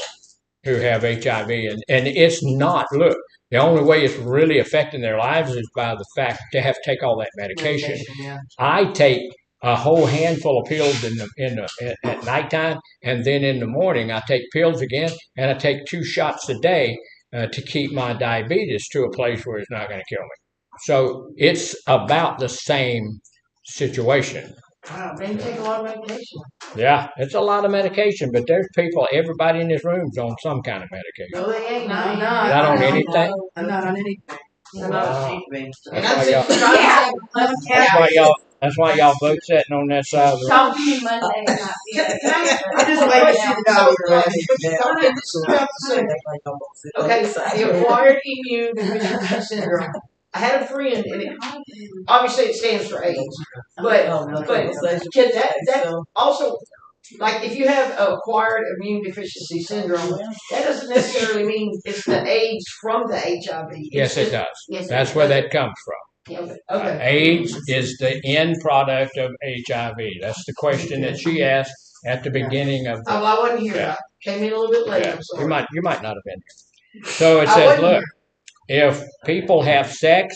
who have HIV, and it's not, look, the only way it's really affecting their lives is by the fact they have to take all that medication. I take a whole handful of pills at nighttime, and then in the morning I take pills again, and I take 2 shots a day to keep my diabetes to a place where it's not going to kill me. So it's about the same situation. Wow, they take a lot of medication. Yeah, it's a lot of medication, but there's everybody in this room is on some kind of medication. No, they ain't. Not on anything? I'm not on anything. That's why y'all both sitting on that side of the room. Talk to me Monday. I just wait to see the dollar. Okay, the acquired immune deficiency syndrome. I had a friend, and obviously it stands for AIDS, but can that also, like, if you have acquired immune deficiency syndrome, that doesn't necessarily mean it's the AIDS from the HIV. Yes, it does. Yes, that's where that comes from. Okay. AIDS is the end product of HIV. That's the question that she asked at the beginning of the... Oh, I wasn't here. I came in a little bit late. Yeah. You might not have been here. So it says, look, if people have sex,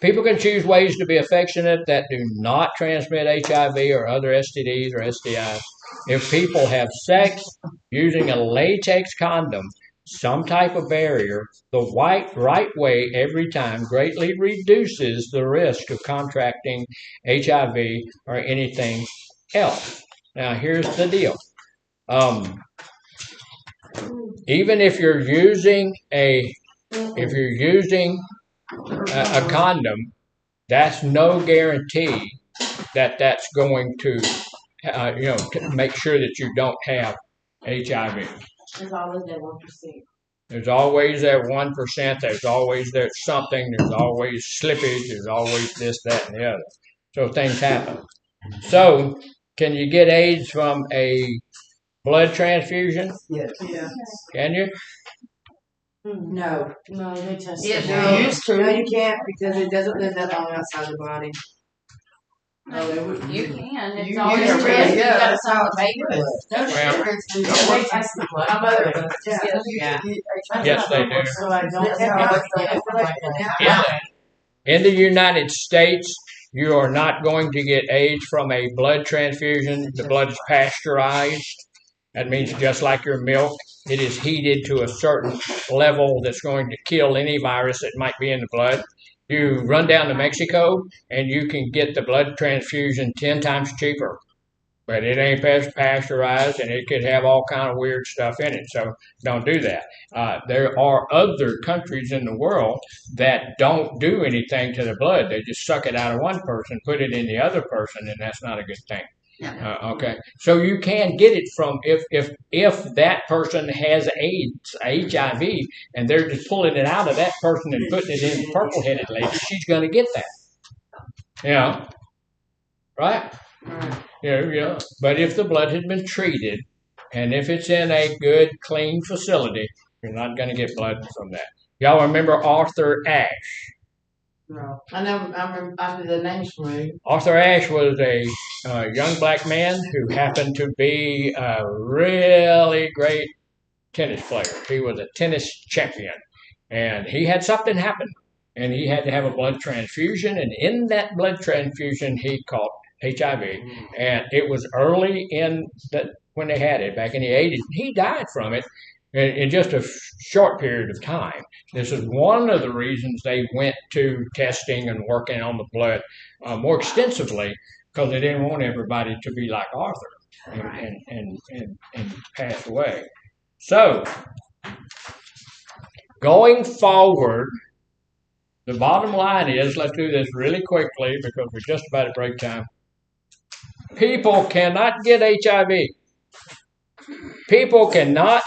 people can choose ways to be affectionate that do not transmit HIV or other STDs or STIs. If people have sex using a latex condom, some type of barrier, the right way every time greatly reduces the risk of contracting HIV or anything else. Now, here's the deal. Even if you're using a condom, that's no guarantee that that's going to, to make sure that you don't have HIV. There's always that 1%. There's always that 1%. There's always that something. There's always slippage. There's always this, that, and the other. So things happen. So, can you get AIDS from a blood transfusion? Yes. Yeah. Can you? No. No, they test Yes, it. they used to. No, you can't because it doesn't live that long outside the body. No, you can. It's You always can, a risk. You yeah. gotta sign a paper. No Well, difference. They test the blood. My mother does. Yeah. Yes, they do. So I don't know. In the United States, you are not going to get AIDS from a blood transfusion. The blood is pasteurized. That means just like your milk, it is heated to a certain level that's going to kill any virus that might be in the blood. You run down to Mexico and you can get the blood transfusion 10 times cheaper. But it ain't pasteurized and it could have all kind of weird stuff in it. So don't do that. There are other countries in the world that don't do anything to the blood. They just suck it out of one person, put it in the other person, and that's not a good thing. Okay, so you can get it from if that person has AIDS, HIV, and they're just pulling it out of that person and putting it in the purple-headed lady, she's going to get that. Right? Yeah. But if the blood has been treated, and if it's in a good, clean facility, you're not going to get blood from that. Y'all remember Arthur Ashe? No, I remember the name's familiar. Arthur Ashe was a young black man who happened to be a really great tennis player. He was a tennis champion, and he had something happen, and he had to have a blood transfusion, and in that blood transfusion, he caught HIV, and it was early when they had it, back in the 80s. He died from it in just a short period of time. This is one of the reasons they went to testing and working on the blood more extensively, because they didn't want everybody to be like Arthur and pass away. So, going forward, the bottom line is, let's do this really quickly because we're just about at break time. People cannot get HIV. People cannot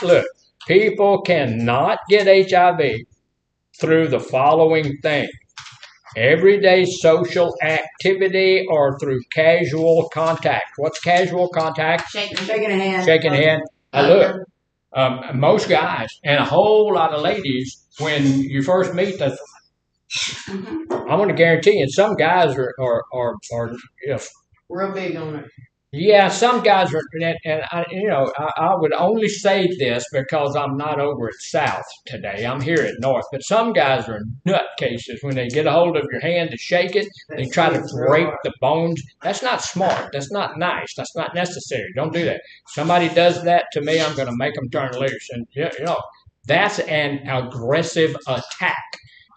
get HIV through the following thing: everyday social activity or through casual contact. What's casual contact? Shaking a hand. Shaking a hand. Look, most guys and a whole lot of ladies, when you first meet, I'm going to guarantee you, some guys are Real big on it. Yeah, some guys are, and I would only say this because I'm not over at South today. I'm here at North. But some guys are nutcases. When they get a hold of your hand to shake it, they try to break the bones. That's not smart. That's not nice. That's not necessary. Don't do that. Somebody does that to me, I'm going to make them turn loose. And, that's an aggressive attack.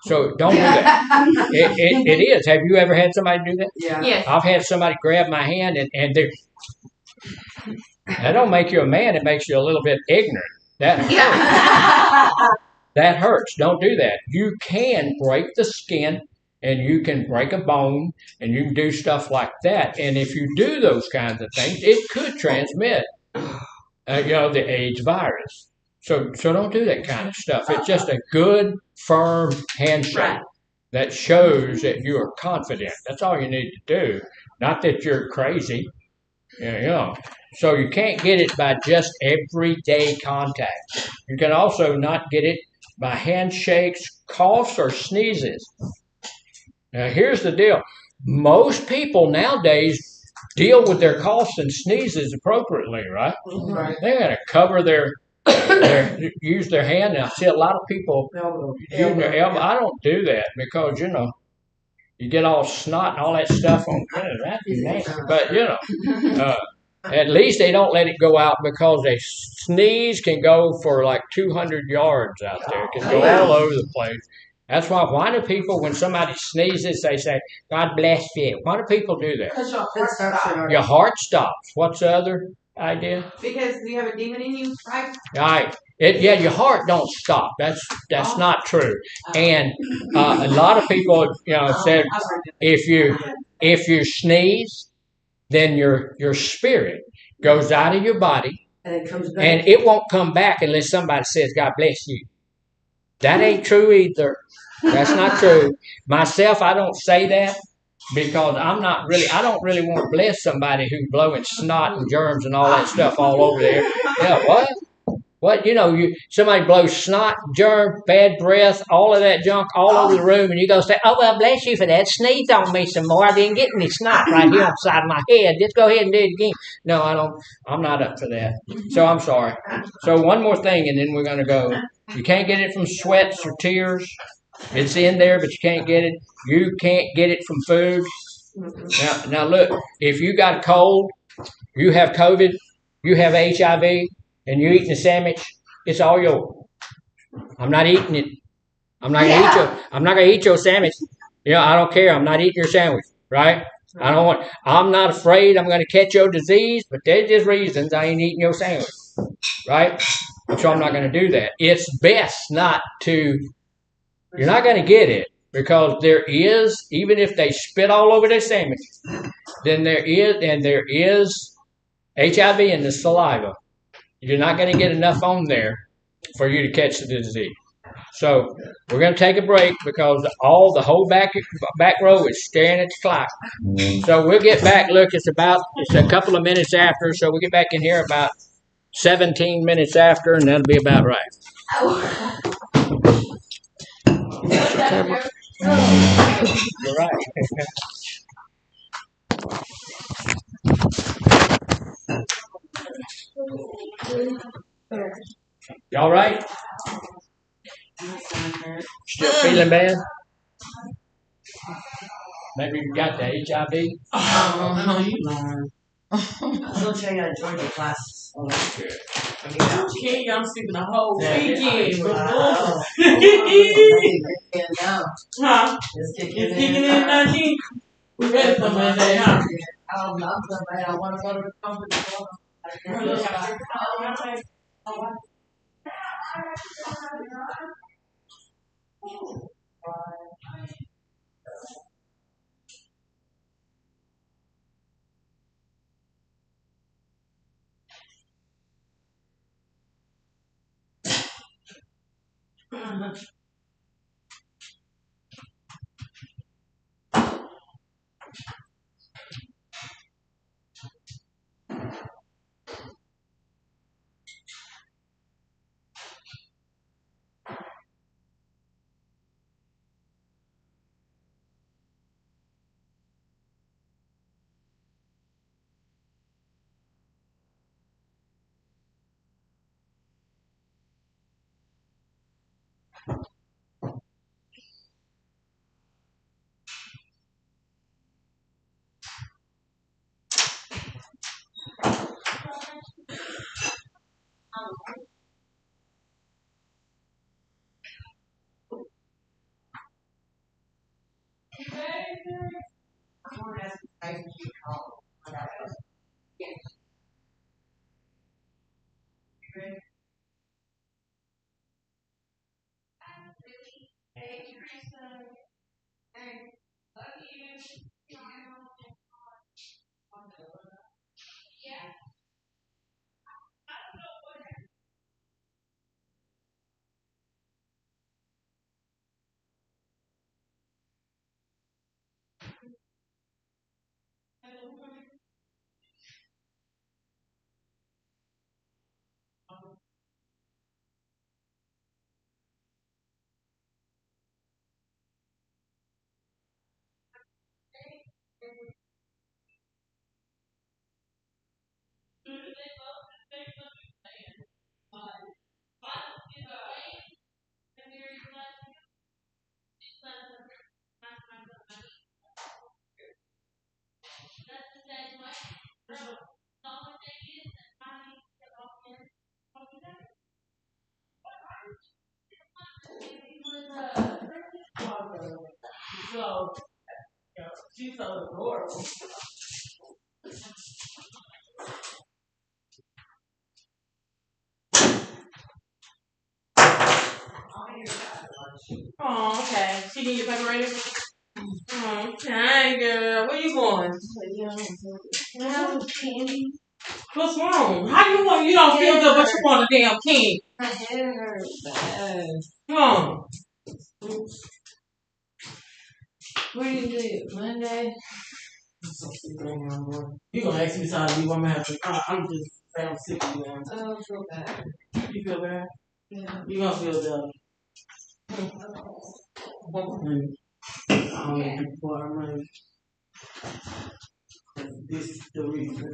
So don't do that. It is. Have you ever had somebody do that? Yeah. Yes. I've had somebody grab my hand and they. That don't make you a man. It makes you a little bit ignorant. That hurts. That hurts. Don't do that. You can break the skin and you can break a bone and you can do stuff like that. And if you do those kinds of things, it could transmit, the AIDS virus. So don't do that kind of stuff. It's just a good, firm handshake that shows that you are confident. That's all you need to do. Not that you're crazy. So you can't get it by just everyday contact. You can also not get it by handshakes, coughs, or sneezes. Now here's the deal. Most people nowadays deal with their coughs and sneezes appropriately, right? Right. They're going to cover their they use their hand, and I see a lot of people using their elbow. I don't do that because you get all snot and all that stuff on. That's nasty. But at least they don't let it go out because a sneeze can go for like 200 yards out there. It can go all over the place. That's why do people, when somebody sneezes, they say, God bless you? Why do people do that? Because your heart stops. Your heart stops. What's the other idea? Because you have a demon in you, right? Right. Your heart don't stop. That's not true. And a lot of people, said if you sneeze, then your spirit goes out of your body, and it comes back, and it won't come back unless somebody says, God bless you. That ain't true either. That's not true. Myself, I don't say that because I don't really want to bless somebody who's blowing snot and germs and all that stuff all over there. Yeah, what? What, somebody blows snot, germ, bad breath, all of that junk all over the room, and you go say, oh, well, bless you for that. Sneeze on me some more. I didn't get any snot right here on the side of my head. Just go ahead and do it again. No, I don't. I'm not up for that. So I'm sorry. So one more thing, and then we're going to go. You can't get it from sweats or tears. It's in there, but you can't get it. You can't get it from food. Now look, if you got a cold, you have COVID, you have HIV, and you're eating a sandwich, it's all yours. I'm not eating it. I'm not gonna eat your sandwich. I don't care. I'm not eating your sandwich, right? I'm not afraid I'm gonna catch your disease, but there's just reasons I ain't eating your sandwich. Right? So I'm not gonna do that. It's best not to. You're not gonna get it because there is, even if they spit all over their sandwich, then there is HIV in the saliva. You're not going to get enough on there for you to catch the disease. So we're going to take a break because the whole back row is staring at the clock. So we'll get back. Look, it's a couple of minutes after. So we'll get back in here about 17 minutes after, and that'll be about right. You're right. Y'all right? Still feeling bad? Maybe you got the HIV? No, you lying. I'm going to show you how to join your classes. Oh, that's good. I'm sleeping the whole weekend. Huh? It's kicking in 19. We ready for Monday, huh? I'm so bad. I want to go to the conference. So, she's so adorable. Oh, okay. She need your pepper ready? Okay, girl. Where you going? Candy. What's wrong? How you don't feel good, but you want a damn candy? My head hurts bad. Come on. What do you do? Monday? You gonna ask me something? You want me to have to? I'm just sound sick now. I don't feel bad. You feel bad? Yeah. You gonna feel better? I don't make people pour our money. This is the reason.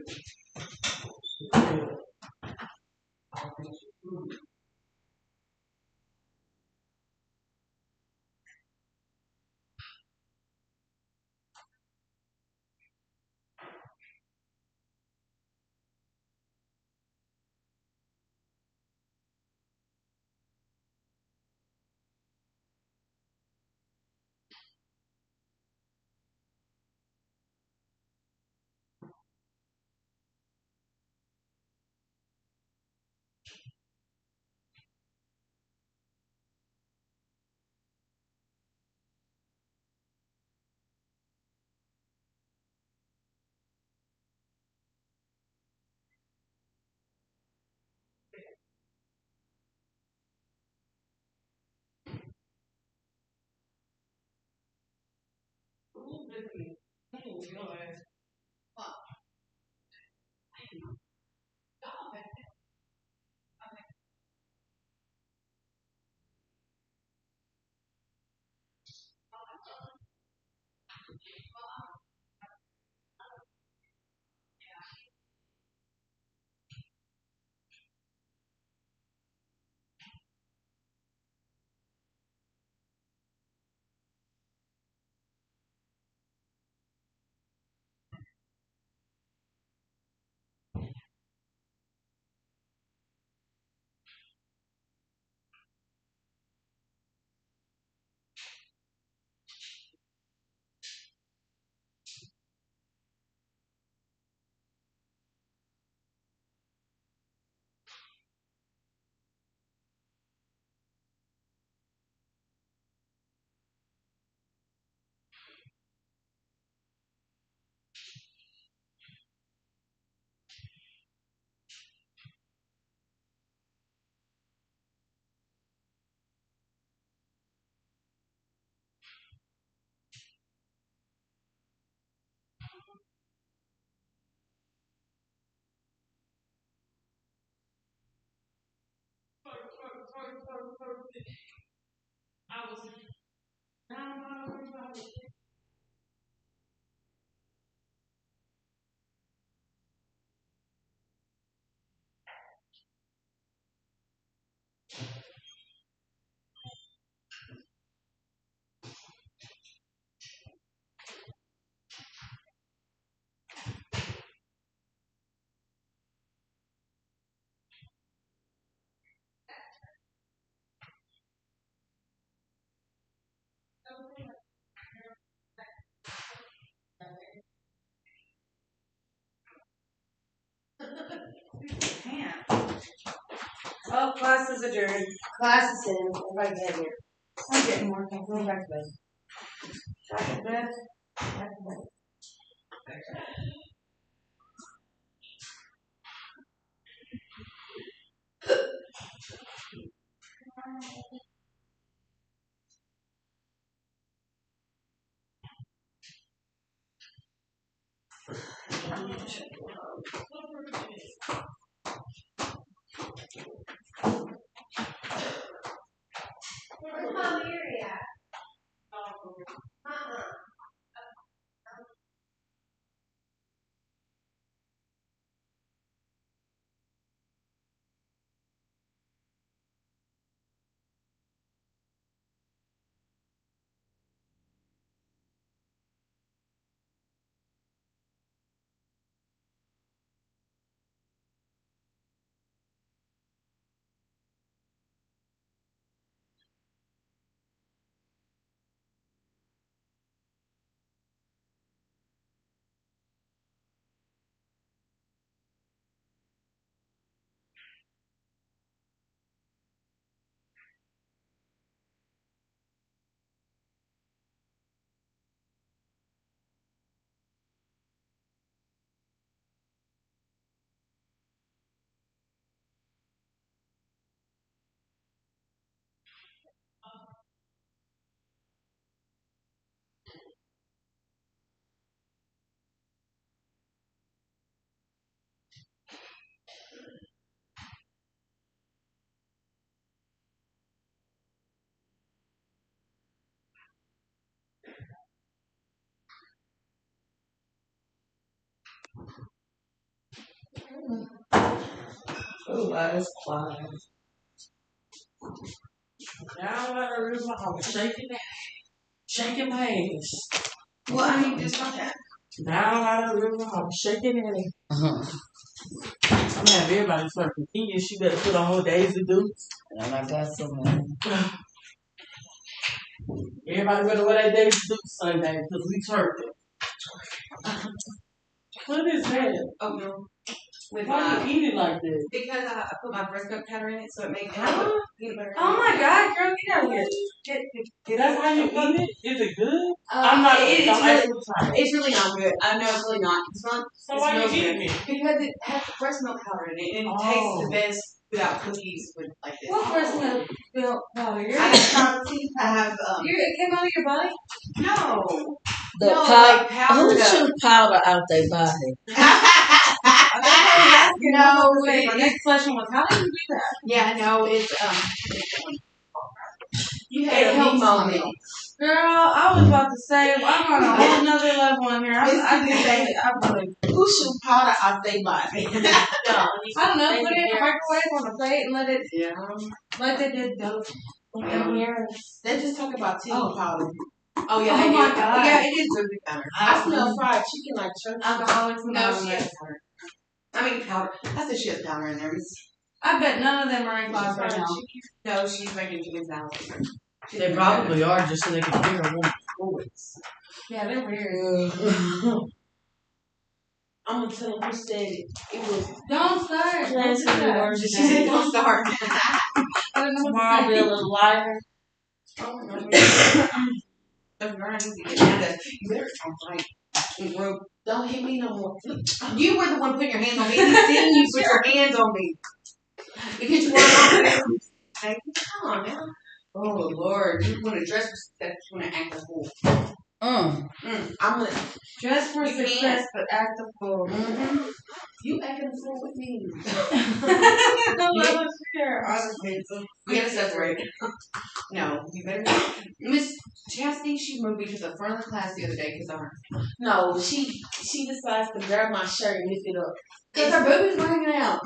Oh, class is adjourned. Class is in. Everybody get here. I'm getting more. I'm going back to bed. Back to bed. Back to bed. Where's Mom Mary at? Oh, that's quiet. Down by the river, I'm shaking my ass. Well, I mean, just like that. Down by the river, I'm shaking it. I'm gonna have everybody start thinking she better put on her Daisy Dukes. And I got some more. Everybody better wear that Daisy Dukes Sunday because we twerking. What is that? Oh no. With Why you eat it like this? Because I put my breast milk powder in it, so it makes peanut butter. Oh my God, girl, get out of here! That's how you eat it? Is it good? I'm not. It's really not good. I know it's really not. It's not. So why you eating it? Because it has breast milk powder in it, and it tastes the best without cookies with like this. What breast milk powder? I have. It came out of your body? No. Like powder. Who shoot powder out their body? No, my next question was, how did you do that? Yeah, no, it's you had a help moment. Girl, I was about to say, I'm on a whole nother level in here. I can say it. I'm really. Who shoot powder out their body? I don't know, put it in the microwave on a plate and let it, like they did dope. They just talk about tea powder. Oh yeah, oh my God. Yeah, it is baby powder. I smell fried chicken like church. Alcoholics No, she has powder. I mean powder. I said she has powder in there. I bet none of them are in class right now. No, she's making chicken salad. They probably are just so they can hear a woman's voice. Yeah, they're weird. I'm gonna tell them who said it. It was. Don't start. She said don't start. Tomorrow I'll be a little lighter. Oh my God. You better like, don't hit me no more. You were the one putting your hands on me. He's seeing you put your hands on me. Because you want to come on now. Oh Lord, you want to dress for success, you want to act a fool. I'm gonna dress for success, but act a fool. You acting a fool with me. I love it here. Honestly, we gotta separate. No, you better. Miss Chastity, she moved me to the front of the class the other day because of her. No, she decides to grab my shirt and lift it up. Because her boobies were hanging out.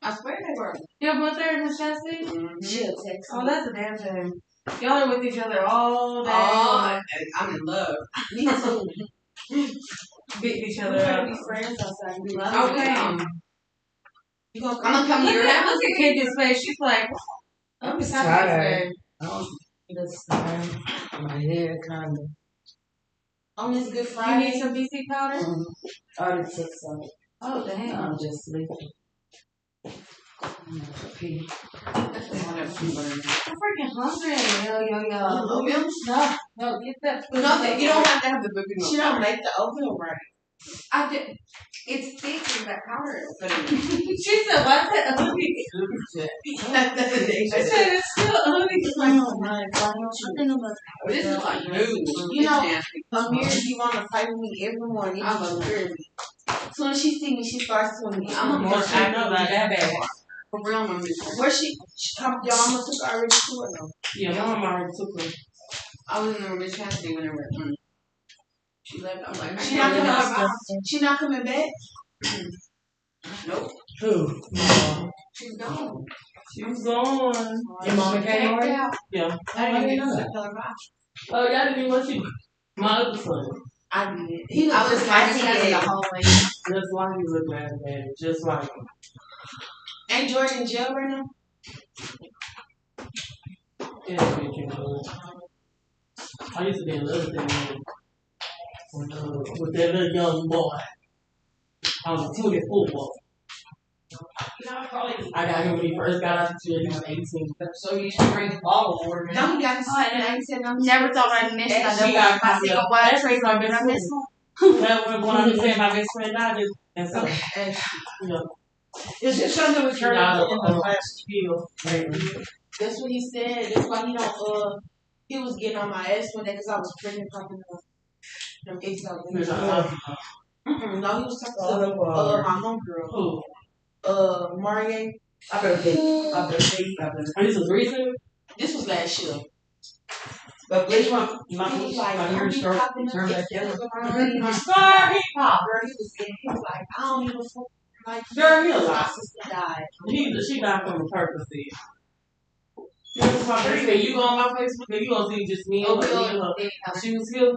I swear they were. You're both there, Miss Chastity? She'll text me. Oh, that's a damn shame. Y'all are with each other all day. Oh, I'm in love. Me too. Beat each other We're up. gonna be friends outside. Okay. You gonna I'm gonna come to your house. Look at Kendra's face. She's like, I'm just tired. My hair kind of. on this Good Friday. You need some BC powder? I already took some. Oh, damn. I'm just sleeping. I'm freaking hungry. Yo. No, get that food. Nothing. You don't have to have the booby milk. She don't make the oatmeal right. I did. It's thick with that powder. She said, why is that ugly? She said, it's still ugly. This is like new. You know, Amir, you want to fight with me every morning. I love her. As soon as she see me, she starts swimming. I'm a more active like that bad. For real, I'm a Where she come? Your mama took her already to it. Yeah, my mama already took her. I was in the Miss Chastity whenever she left. I'm like, She not coming back. She not coming back. Nope. Who? She's gone. She's gone. Your mama came already? Yeah. I didn't even know that. Tell her bye. Oh, y'all didn't even want you. My other son. I did. He was just in the hallway. Just like he look bad, man. Just like him. Ain't Jordan in jail right now? Yeah, bitch, you know. I used to be another thing with that little young boy. I was a 24 boy. I got him when he first got out of jail. He was 18. So you should drink bottle of water. No, he got to I said, never thought I'd miss that. She got I think my best friend. That was when I said my best friend died. And so, you know. It's just something with her in the last feel. That's what he said. That's why he don't. He was getting on my ass one day because I was pregnant, popping them eggs out. No, he was talking to my homegirl. Who? Marie. I better see. This was recent. This was last year. But This which one, one? my He was like, like, I be start popping turn them back eggs yellow. around. Sorry, pop. Girl, he was like, I don't even smoke. Like, Girl, he my alive. sister died. She died from the purpose. You go on my Facebook and you gonna see just me and her. She was here.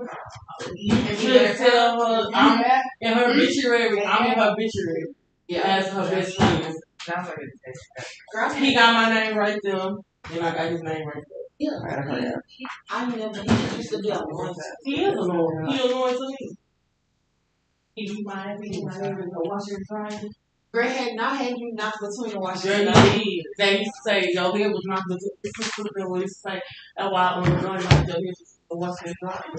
You should tell her I'm in her obituary. I'm in her obituary. Yeah, as her best friend. He got my name right there, and I got his name right there. Yeah. I never. He used to be a lawyer. He is a lawyer. He a lawyer to me. He my washer and dryer. Greg had not had you knocked between the washer Girl, and dryer. they used to say, yo, he was knocked between. This is what they used to say. That's why I was going like, yo, he was the washer and dryer.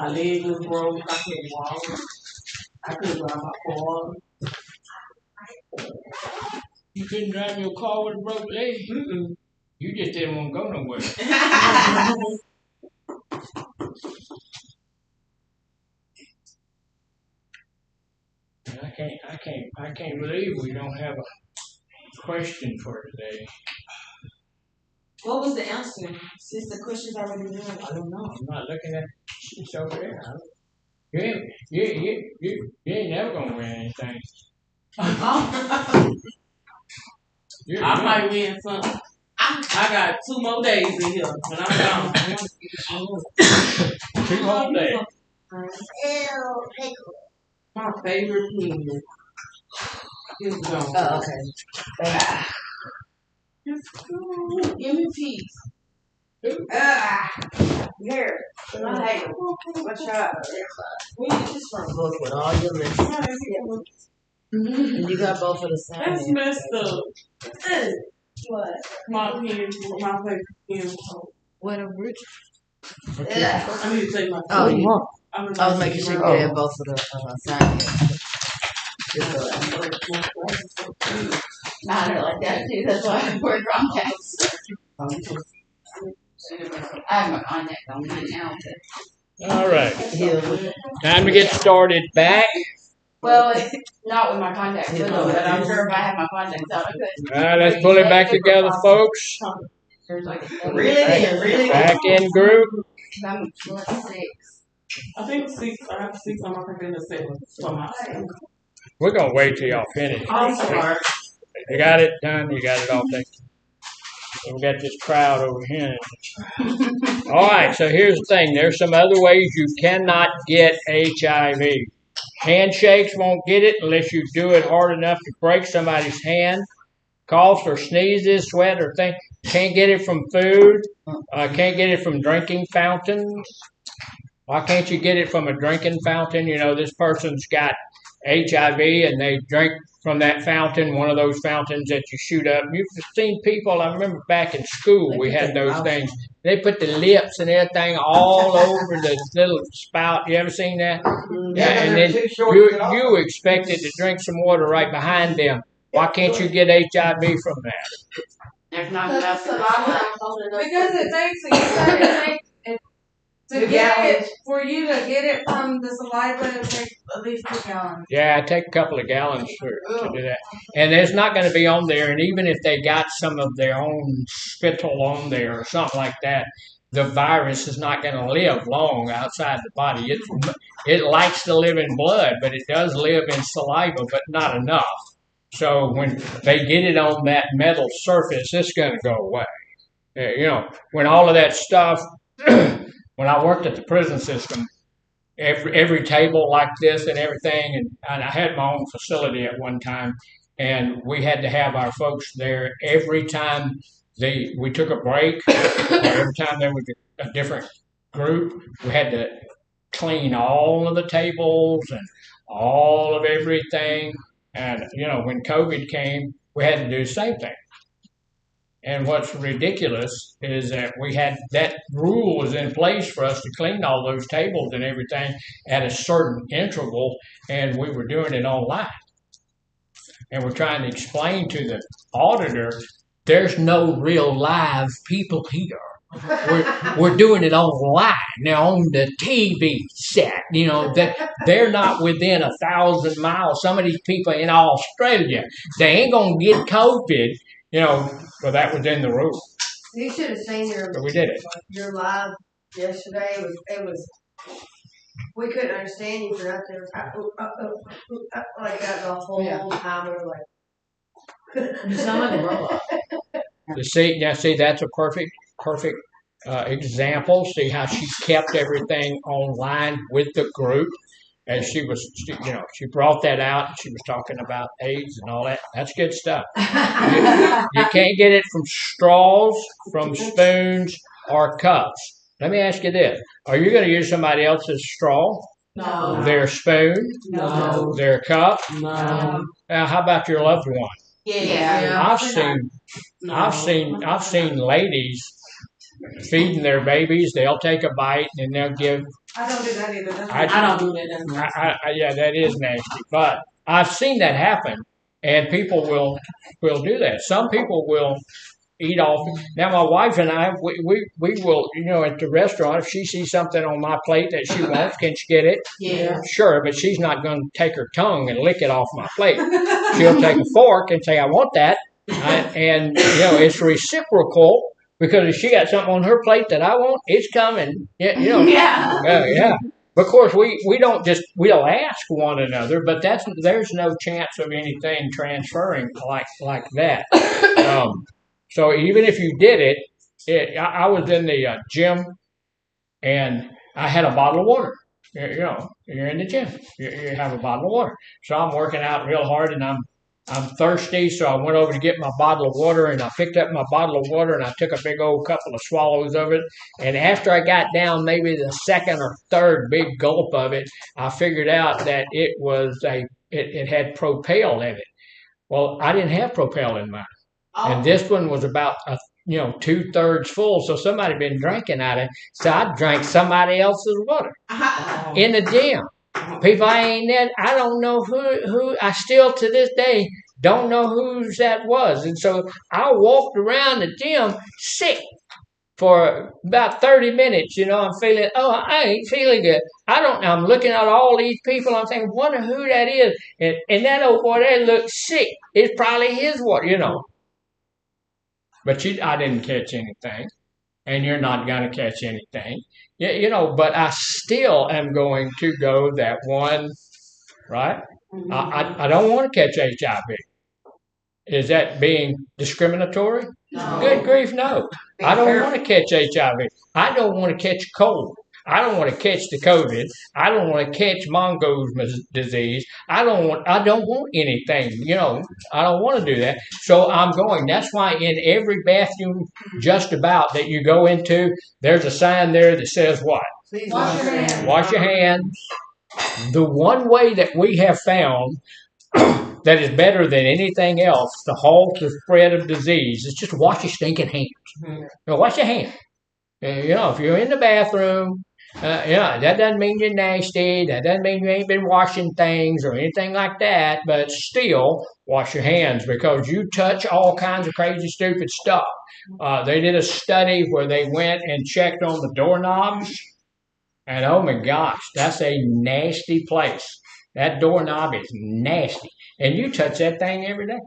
My leg was broke. I couldn't walk. I couldn't drive my car. You couldn't drive your car with a broke leg? Mm-mm. You just didn't want to go nowhere. I can't believe we don't have a question for today. What was the answer? Since the question's already done. I don't know. I'm not looking at it's over there. You ain't never gonna win anything. I might win some. I got 2 more days in here when I'm gone. 2 more days. My favorite pen is gone. Oh, okay. Give me peace. Here. I hate them. What's up? We need this from Book with all your lists. And you got both of the same. That's messed up. what? My pen, my favorite pen. What a rich. I need to take my. Oh, you want? I I was making sure you had both of the assignments. I don't like that too. That's why I wear contacts. I have my contact on mine now. All right. Time to get started back. Well, not with my contacts, but I'm sure if I had my contacts out, I could. All right, let's pull it back together, folks. Really? Back in group. I'm 6. I think 6. I have 6 on my computer. 7 somehow. We're gonna wait till y'all finish. I'm sorry. You got it done. You got it all taken. We got this crowd over here. All right. So here's the thing. There's some other ways you cannot get HIV. Handshakes won't get it unless you do it hard enough to break somebody's hand. Coughs or sneezes, sweat or thing. Can't get it from food. Can't get it from drinking fountains. Why can't you get it from a drinking fountain? You know, this person's got HIV and they drink from that fountain, one of those fountains that you shoot up. You've seen people, I remember back in school, we had those things. They put the lips and everything all over the little spout. You ever seen that? Yeah, and then you expected to drink some water right behind them. Why can't you get HIV from that? There's not enough saliva. Because it takes to get it, for you to get it from the saliva, it takes at least 2 gallons. Yeah, I take a couple of gallons to do that. And it's not going to be on there. And even if they got some of their own spittle on there or something like that, the virus is not going to live long outside the body. It likes to live in blood, but it does live in saliva, but not enough. So when they get it on that metal surface, it's going to go away. You know, when all of that stuff, when I worked at the prison system, every table like this and everything, and I had my own facility at one time, and we had to have our folks there every time we took a break, or every time there was a different group, we had to clean all of the tables and all of everything. And, you know, when COVID came, we had to do the same thing. And what's ridiculous is that we had that rule was in place for us to clean all those tables and everything at a certain interval, and we were doing it online. And we're trying to explain to the auditor, there's no real live people here. We're doing it online now on the TV set. You know that they're not within 1,000 miles. Some of these people in Australia, they ain't gonna get COVID. You know, but that was in the rule. You should have seen So we did it. your live yesterday. It was We couldn't understand you for out there. Like that the whole time. We were like. You sound like a robot. See, that's a perfect example. See how she kept everything online with the group. And she brought that out. And she was talking about AIDS and all that. That's good stuff. You can't get it from straws, from spoons, or cups. Let me ask you this. Are you going to use somebody else's straw? No. Their spoon? No. Their cup? No. Now, how about your loved one? Yeah. I've seen ladies feeding their babies. They'll take a bite and they'll give. I don't do that either. I don't do that. Yeah, that is nasty. But I've seen that happen, and people will do that. Some people will eat off. Now, my wife and I, we will, at the restaurant, if she sees something on my plate that she wants, can she get it? Yeah. Sure, but she's not going to take her tongue and lick it off my plate. She'll take a fork and say, I want that. And, it's reciprocal because if she got something on her plate that I want, it's coming. Yeah. Of course, we'll ask one another, but there's no chance of anything transferring like that. So even if you did it, I was in the gym and I had a bottle of water. You're in the gym. You have a bottle of water. So I'm working out real hard and I'm thirsty. So I went over to get my bottle of water and I picked up my bottle of water and I took a big old couple of swallows of it. And after I got down maybe the second or third big gulp of it, I figured out that it had propel in it. Well, I didn't have propel in mine. And this one was about 2/3 full, so somebody had been drinking out of it. So I drank somebody else's water in the gym. People I don't know who I still to this day don't know whose that was. And so I walked around the gym sick for about 30 minutes, I'm feeling, I ain't feeling good. I'm looking at all these people, I'm thinking, wonder who that is. And that old boy there looks sick. It's probably his water, But I didn't catch anything, and you're not going to catch anything. But I still am going to go that one, right? Mm-hmm. I don't want to catch HIV. Is that being discriminatory? No. Good grief, no. I don't want to catch HIV. I don't want to catch a cold. I don't want to catch the COVID. I don't want to catch Mongo's disease. I don't want anything. I don't want to do that. So I'm going. That's why in every bathroom, just about that you go into, there's a sign there that says what? Please wash your hands. Wash your hands. The one way that we have found that is better than anything else to halt the spread of disease is just wash your stinking hands. Mm-hmm. Wash your hands. If you're in the bathroom. That doesn't mean you're nasty. That doesn't mean you ain't been washing things or anything like that. But still, wash your hands because you touch all kinds of crazy, stupid stuff. They did a study where they went and checked on the doorknobs. And oh my gosh, that's a nasty place. That doorknob is nasty. And you touch that thing every day.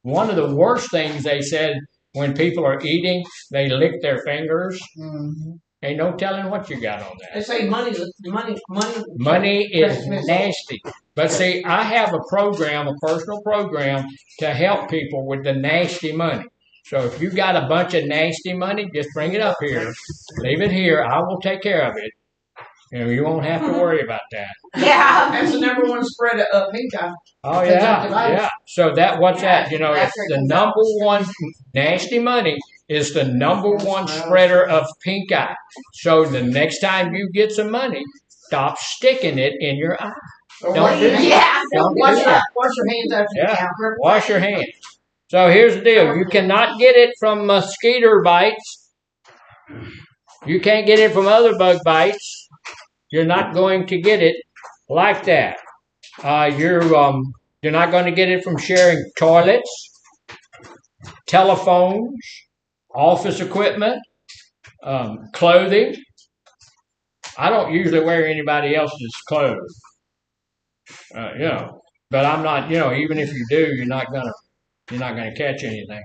One of the worst things they said when people are eating, they lick their fingers. Mm-hmm. Ain't no telling what you got on that. They say money is nasty. But see, I have a personal program to help people with the nasty money. So if you got a bunch of nasty money, just bring it up here. Leave it here. I will take care of it. You won't have to worry about that. Yeah, that's the number one spread of pink eye. Oh yeah. So what's that? It's the number one nasty money is the number one spreader of pink eye. So the next time you get some money, stop sticking it in your eye. Don't do that. Wash your hands after you count. Wash your hands. So here's the deal. You cannot get it from mosquito bites. You can't get it from other bug bites. You're not going to get it like that. You're not going to get it from sharing toilets, telephones, office equipment, clothing. I don't usually wear anybody else's clothes, but I'm not. Even if you do, you're not gonna catch anything.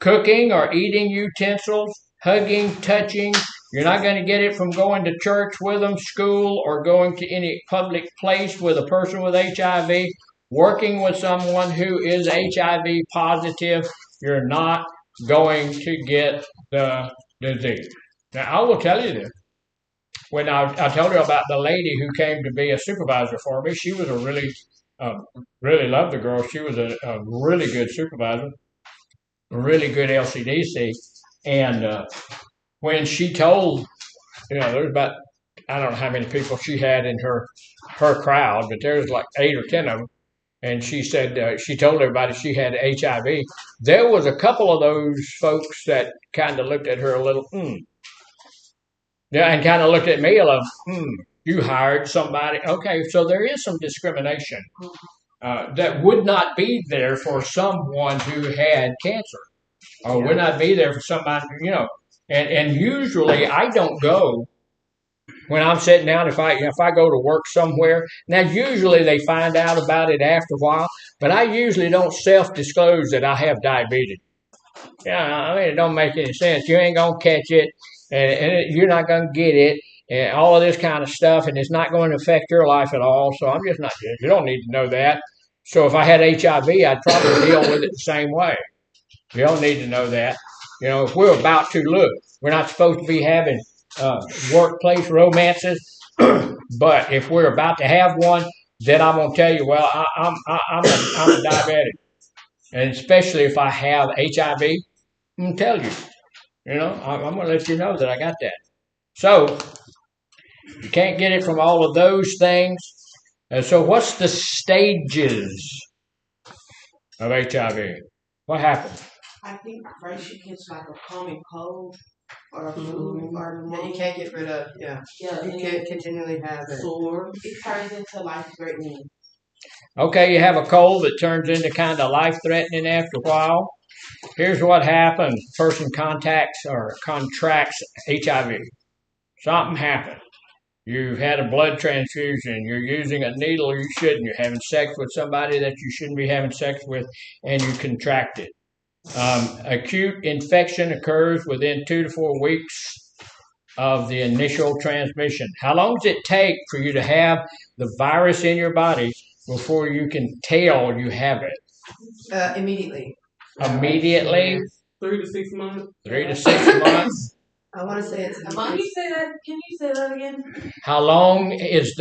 Cooking or eating utensils, hugging, touching You're not going to get it from going to church with them, school, or going to any public place with a person with HIV. Working with someone who is HIV positive, you're not going to get the disease. Now, I will tell you this. When I told her about the lady who came to be a supervisor for me, she was a really loved the girl. She was a really good supervisor, a really good LCDC. And when she told, there's about, I don't know how many people she had in her crowd, but there was like 8 or 10 of them. And she said, she told everybody she had HIV. There was a couple of those folks that kind of looked at her a little, Yeah, and kind of looked at me a little, you hired somebody. Okay, so there is some discrimination that would not be there for someone who had cancer, or would not be there for somebody, And usually I don't go when I'm sitting down. If I go to work somewhere, now usually they find out about it after a while, but I usually don't self-disclose that I have diabetes. I mean, it don't make any sense. You ain't gonna catch it, and you're not gonna get it, and all of this kind of stuff, and it's not going to affect your life at all. So I'm just not. You don't need to know that. So if I had HIV, I'd probably deal with it the same way. You don't need to know that. If we're about to look, we're not supposed to be having workplace romances, but if we're about to have one, then I'm gonna tell you, well, I'm a diabetic, and especially if I have HIV, I'm gonna tell you. I'm gonna let you know that I got that. So you can't get it from all of those things. And so what's the stages of HIV? What happens? I think first you get like a common cold or a flu or pneumonia. That you can't get rid of. Yeah. Yeah. You can't continually have it. Sore. It turns into life-threatening. Okay, you have a cold that turns into kind of life-threatening after a while. Here's what happens. Person contacts or contracts HIV. Something happened. You've had a blood transfusion. You're using a needle you shouldn't. You're having sex with somebody that you shouldn't be having sex with, and you contract it. Acute infection occurs within 2 to 4 weeks of the initial transmission. How long does it take for you to have the virus in your body before you can tell you have it? Immediately. Immediately? 3 to 6 months. 3 to 6 months. I want to say it's. Can you say that? Can you say that again? How long is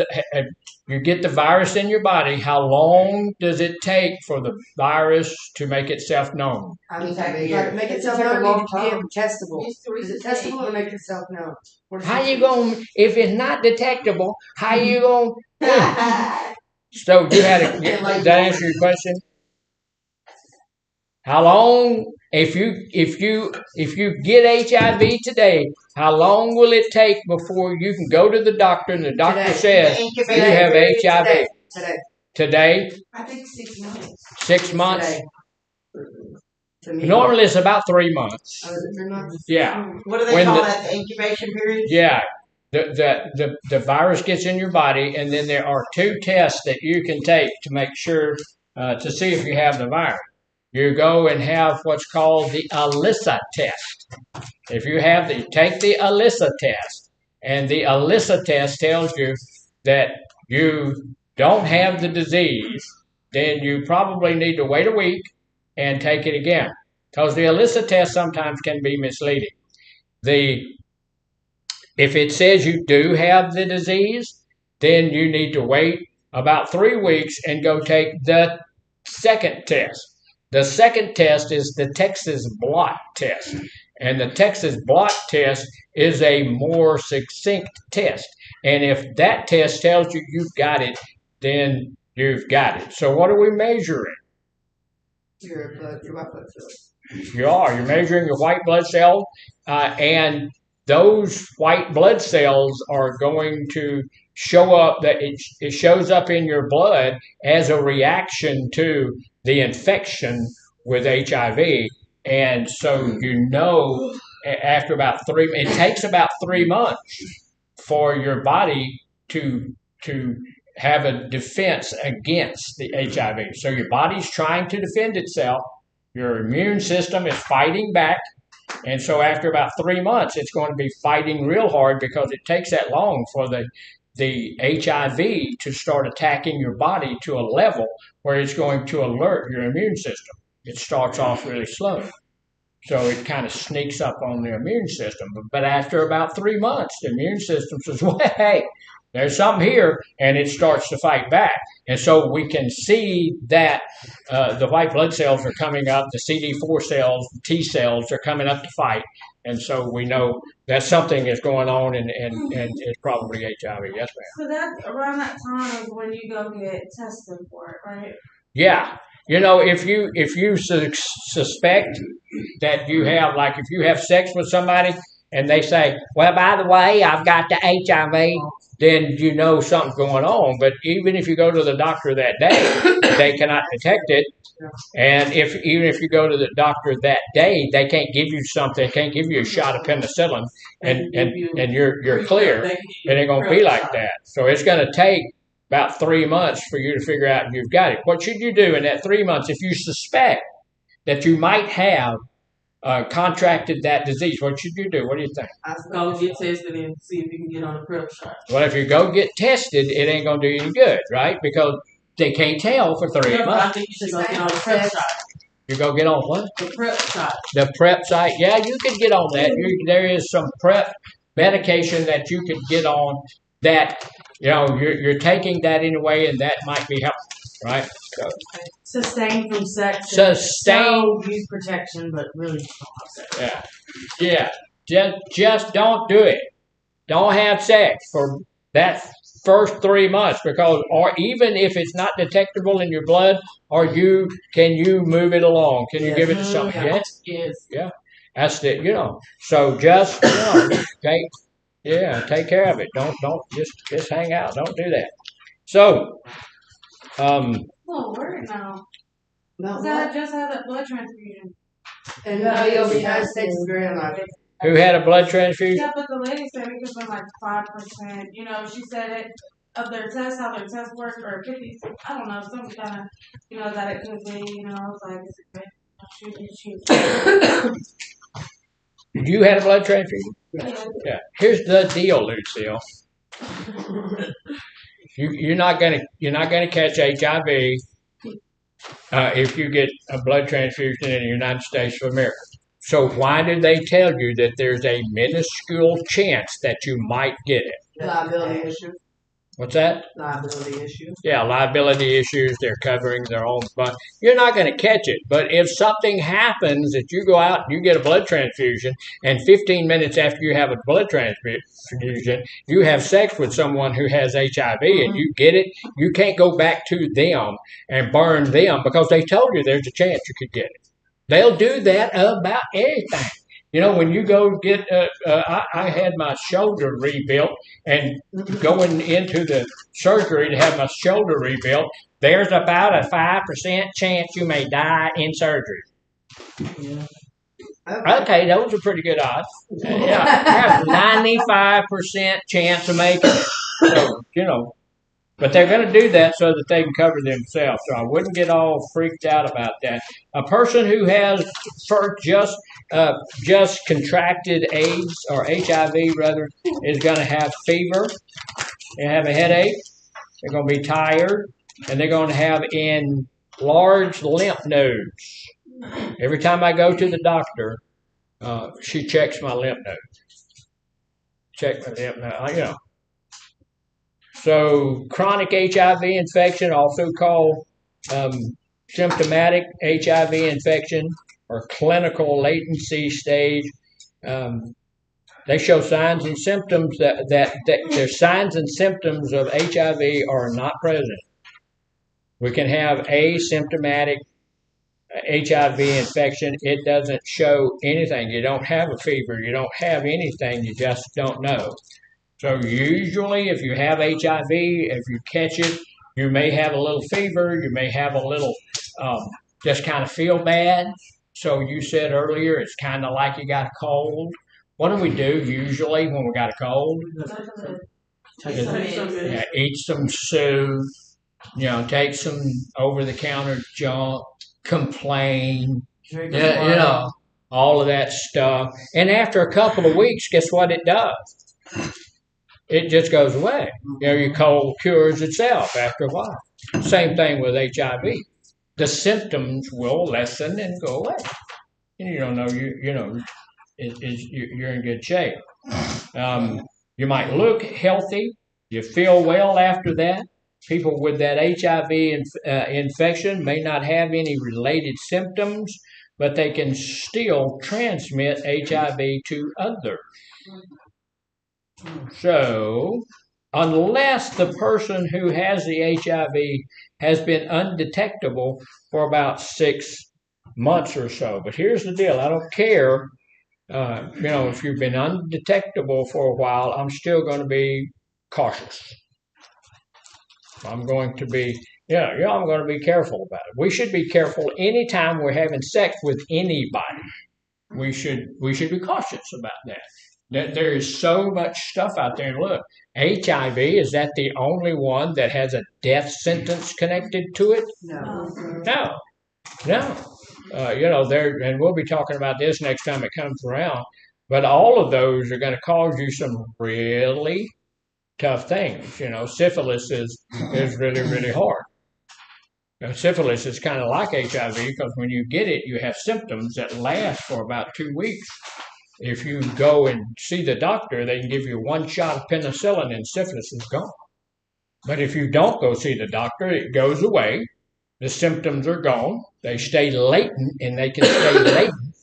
you get the virus in your body? How long does it take for the virus to make itself known? I mean, make itself known. Testable. Is it testable or make itself known? How you gonna? If it's not detectable, how you gonna? So you had does that answer your question? How long? If you get HIV today, how long will it take before you can go to the doctor and the doctor says you have HIV? Today? I think 6 months. 6 months? Normally it's about 3 months. Oh, is it 3 months? Yeah. What do they call that? The incubation period? Yeah. The virus gets in your body, and then there are 2 tests that you can take to make sure to see if you have the virus. You go and have what's called the ELISA test. If you take the ELISA test, and the ELISA test tells you that you don't have the disease, then you probably need to wait a week and take it again. Because the ELISA test sometimes can be misleading. If it says you do have the disease, then you need to wait about 3 weeks and go take the second test. The second test is the Texas blot test. And the Texas blot test is a more succinct test. And if that test tells you you've got it, then you've got it. So what are we measuring? Your white blood cells. You're measuring your white blood cells, and those white blood cells are going to show up, that it shows up in your blood as a reaction to the infection with HIV. And so after about it takes about 3 months for your body to have a defense against the HIV. So your body's trying to defend itself. Your immune system is fighting back, And so after about 3 months, it's going to be fighting real hard because it takes that long for the HIV to start attacking your body to a level where it's going to alert your immune system. It starts off really slow. So it kind of sneaks up on the immune system. But after about 3 months, the immune system says, well, hey, there's something here, and it starts to fight back. And so we can see that the white blood cells are coming up, the CD4 cells, the T cells are coming up to fight. And so we know that something is going on, and it's probably HIV. Yes, ma'am. So that's around that time is when you go get tested for it, right? Yeah. You know, if you suspect that you have, like if you have sex with somebody and they say, well, by the way, I've got the HIV, then you know something's going on. But even if you go to the doctor that day, they cannot detect it. And even if you go to the doctor that day, they can't give you something, can't give you a shot of penicillin, and you're clear. It ain't gonna be like that. So it's gonna take about 3 months for you to figure out you've got it. What should you do in that 3 months if you suspect that you might have contracted that disease? What should you do? What do you think? Go get tested and see if you can get on a PrEP shot. Well, if you go get tested, it ain't gonna do you any good, right? Because they can't tell for 3 months. I think you should go get on the PrEP shot. You go get on what? The PrEP shot. The PrEP site. Yeah, you could get on that. There is some PrEP medication that you could get on that, you know, you're taking that anyway, and that might be helpful, right? So, Sustain from sex. sustain. Use protection, but really. Yeah. Just don't do it. Don't have sex for that first 3 months, because, or even if it's not detectable in your blood, can you move it along? Can you give it to something? Yes. Yeah. That's it. You know. So just take care of it. Don't just hang out. Don't do that. So, Where now? No, I just had that blood transfusion. and he'll be United States grandma. who had a blood transfusion? Yeah, but the lady said it gives them like 5%. You know, she said it of their test, how their test works, or 50. I don't know, some kind of, you know, that it could be. You know, I was like, it's a good. You had a blood transfusion? Yeah. Here's the deal, Lucille. You're not gonna catch HIV if you get a blood transfusion in the United States of America. So why did they tell you that there's a minuscule chance that you might get it? Liability issues. What's that? Liability issues. Yeah, liability issues. They're covering their own butt. You're not going to catch it. But if something happens that you go out and you get a blood transfusion, and 15 minutes after you have a blood transfusion, you have sex with someone who has HIV and you get it, you can't go back to them and burn them because they told you there's a chance you could get it. They'll do that about anything. You know, when you go get, I had my shoulder rebuilt, and going into the surgery to have my shoulder rebuilt, there's about a 5% chance you may die in surgery. Yeah. Okay, those are pretty good odds. Yeah, 95% chance of making it. So, you know, but they're going to do that so that they can cover themselves. So I wouldn't get all freaked out about that. A person who has just contracted AIDS or HIV rather is going to have fever. They have a headache. They're going to be tired, and they're going to have enlarged lymph nodes. Every time I go to the doctor, she checks my lymph nodes. Check my lymph node. You know. So chronic HIV infection, also called symptomatic HIV infection or clinical latency stage, they show signs and symptoms that their signs and symptoms of HIV are not present. We can have asymptomatic HIV infection. It doesn't show anything. You don't have a fever. You don't have anything. You just don't know. So usually if you have HIV, if you catch it, you may have a little fever, you may have a little, just kind of feel bad. So you said earlier, it's kind of like you got a cold. What do we do usually when we got a cold? Eat some soup, you know, take some over-the-counter junk, complain, you know, all of that stuff. And after a couple of weeks, guess what it does? It just goes away. Your cold cures itself after a while. Same thing with HIV. The symptoms will lessen and go away. And you don't know, you're in good shape. You might look healthy. You feel well after that. People with that HIV infection may not have any related symptoms, but they can still transmit HIV to others. So, unless the person who has the HIV has been undetectable for about 6 months or so. But here's the deal. I don't care, if you've been undetectable for a while, I'm still going to be cautious. I'm going to be, I'm going to be careful about it. We should be careful anytime we're having sex with anybody. We should be cautious about that. There is so much stuff out there. And look, HIV, is that the only one that has a death sentence connected to it? No. And we'll be talking about this next time it comes around. But all of those are going to cause you some really tough things. Syphilis is really, really hard. Syphilis is kind of like HIV because when you get it, you have symptoms that last for about 2 weeks. If you go and see the doctor, they can give you 1 shot of penicillin and syphilis is gone. But if you don't go see the doctor, it goes away. The symptoms are gone. They stay latent, and they can stay latent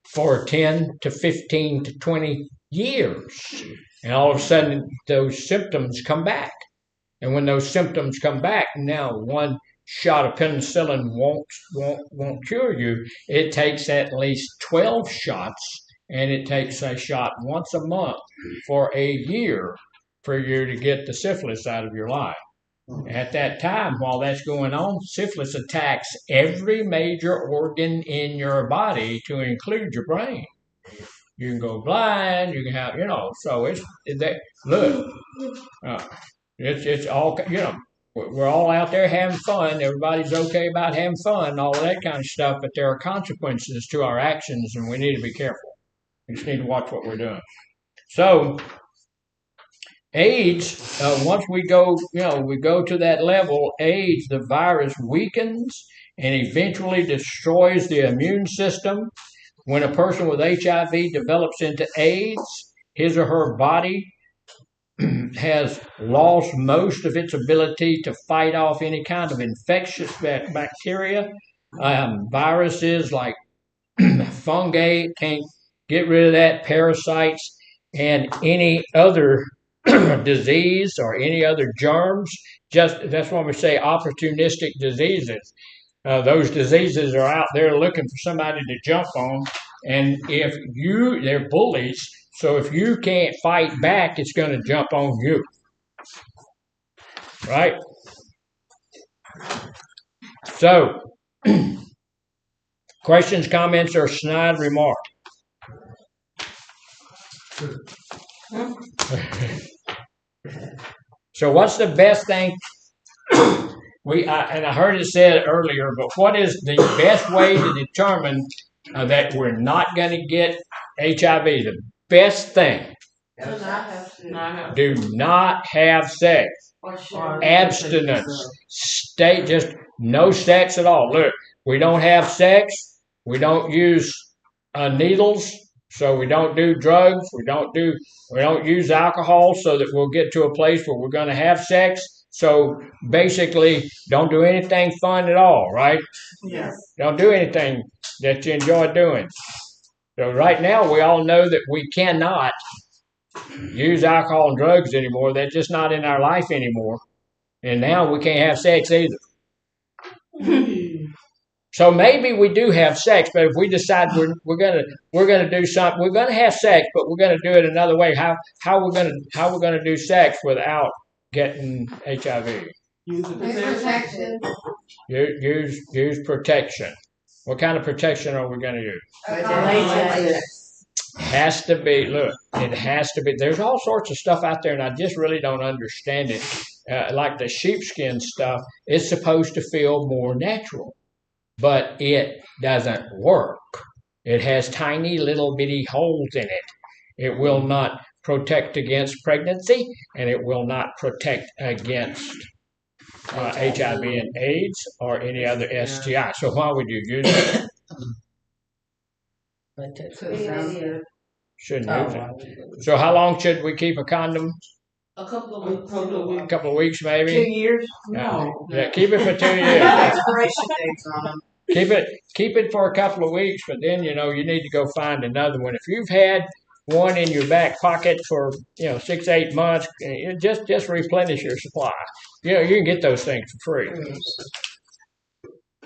for 10 to 15 to 20 years. And all of a sudden, those symptoms come back. And when those symptoms come back, now 1 shot of penicillin won't cure you. It takes at least 12 shots. And it takes a shot once a month for a year for you to get the syphilis out of your life. At that time, while that's going on, syphilis attacks every major organ in your body to include your brain. You can go blind, you can have, so it's all, we're all out there having fun. Everybody's okay about having fun, all of that kind of stuff, but there are consequences to our actions, and we need to be careful. We just need to watch what we're doing. So, AIDS, once we go to that level, AIDS, the virus weakens and eventually destroys the immune system. When a person with HIV develops into AIDS, his or her body has lost most of its ability to fight off any kind of infectious bacteria. Viruses like fungi can't get rid of that, parasites, and any other disease or any other germs. That's why we say opportunistic diseases. Those diseases are out there looking for somebody to jump on, and they're bullies. So if you can't fight back, it's going to jump on you, right? So, questions, comments, or snide remarks? So what's the best thing? I heard it said earlier, but what is the best way to determine that we're not going to get HIV? The best thing: do not have sex. Abstinence. Stay just no sex at all. Look, we don't have sex. We don't use needles. So we don't do drugs, we don't use alcohol so that we'll get to a place where we're going to have sex. So basically, don't do anything fun at all, right? Yes. Don't do anything that you enjoy doing. So right now, we all know that we cannot use alcohol and drugs anymore. They're just not in our life anymore. And now we can't have sex either. So maybe we do have sex, but if we decide we're gonna do something, we're gonna have sex, but we're gonna do it another way. How we're gonna do sex without getting HIV? Use protection. Use protection. What kind of protection are we gonna use? Has to be. Look, it has to be. There's all sorts of stuff out there, and I just really don't understand it. Like the sheepskin stuff, it's supposed to feel more natural. But it doesn't work. It has tiny little bitty holes in it. It will not protect against pregnancy, and it will not protect against HIV and AIDS or any other STI. So why would you use it? Shouldn't use it. So how long should we keep a condom? A couple of weeks. A couple of weeks, maybe. 2 years? No. Yeah, keep it for 2 years. Expiration dates on them. Keep it for a couple of weeks, but then you need to go find another one. If you've had one in your back pocket for 6, 8 months, just replenish your supply. You can get those things for free.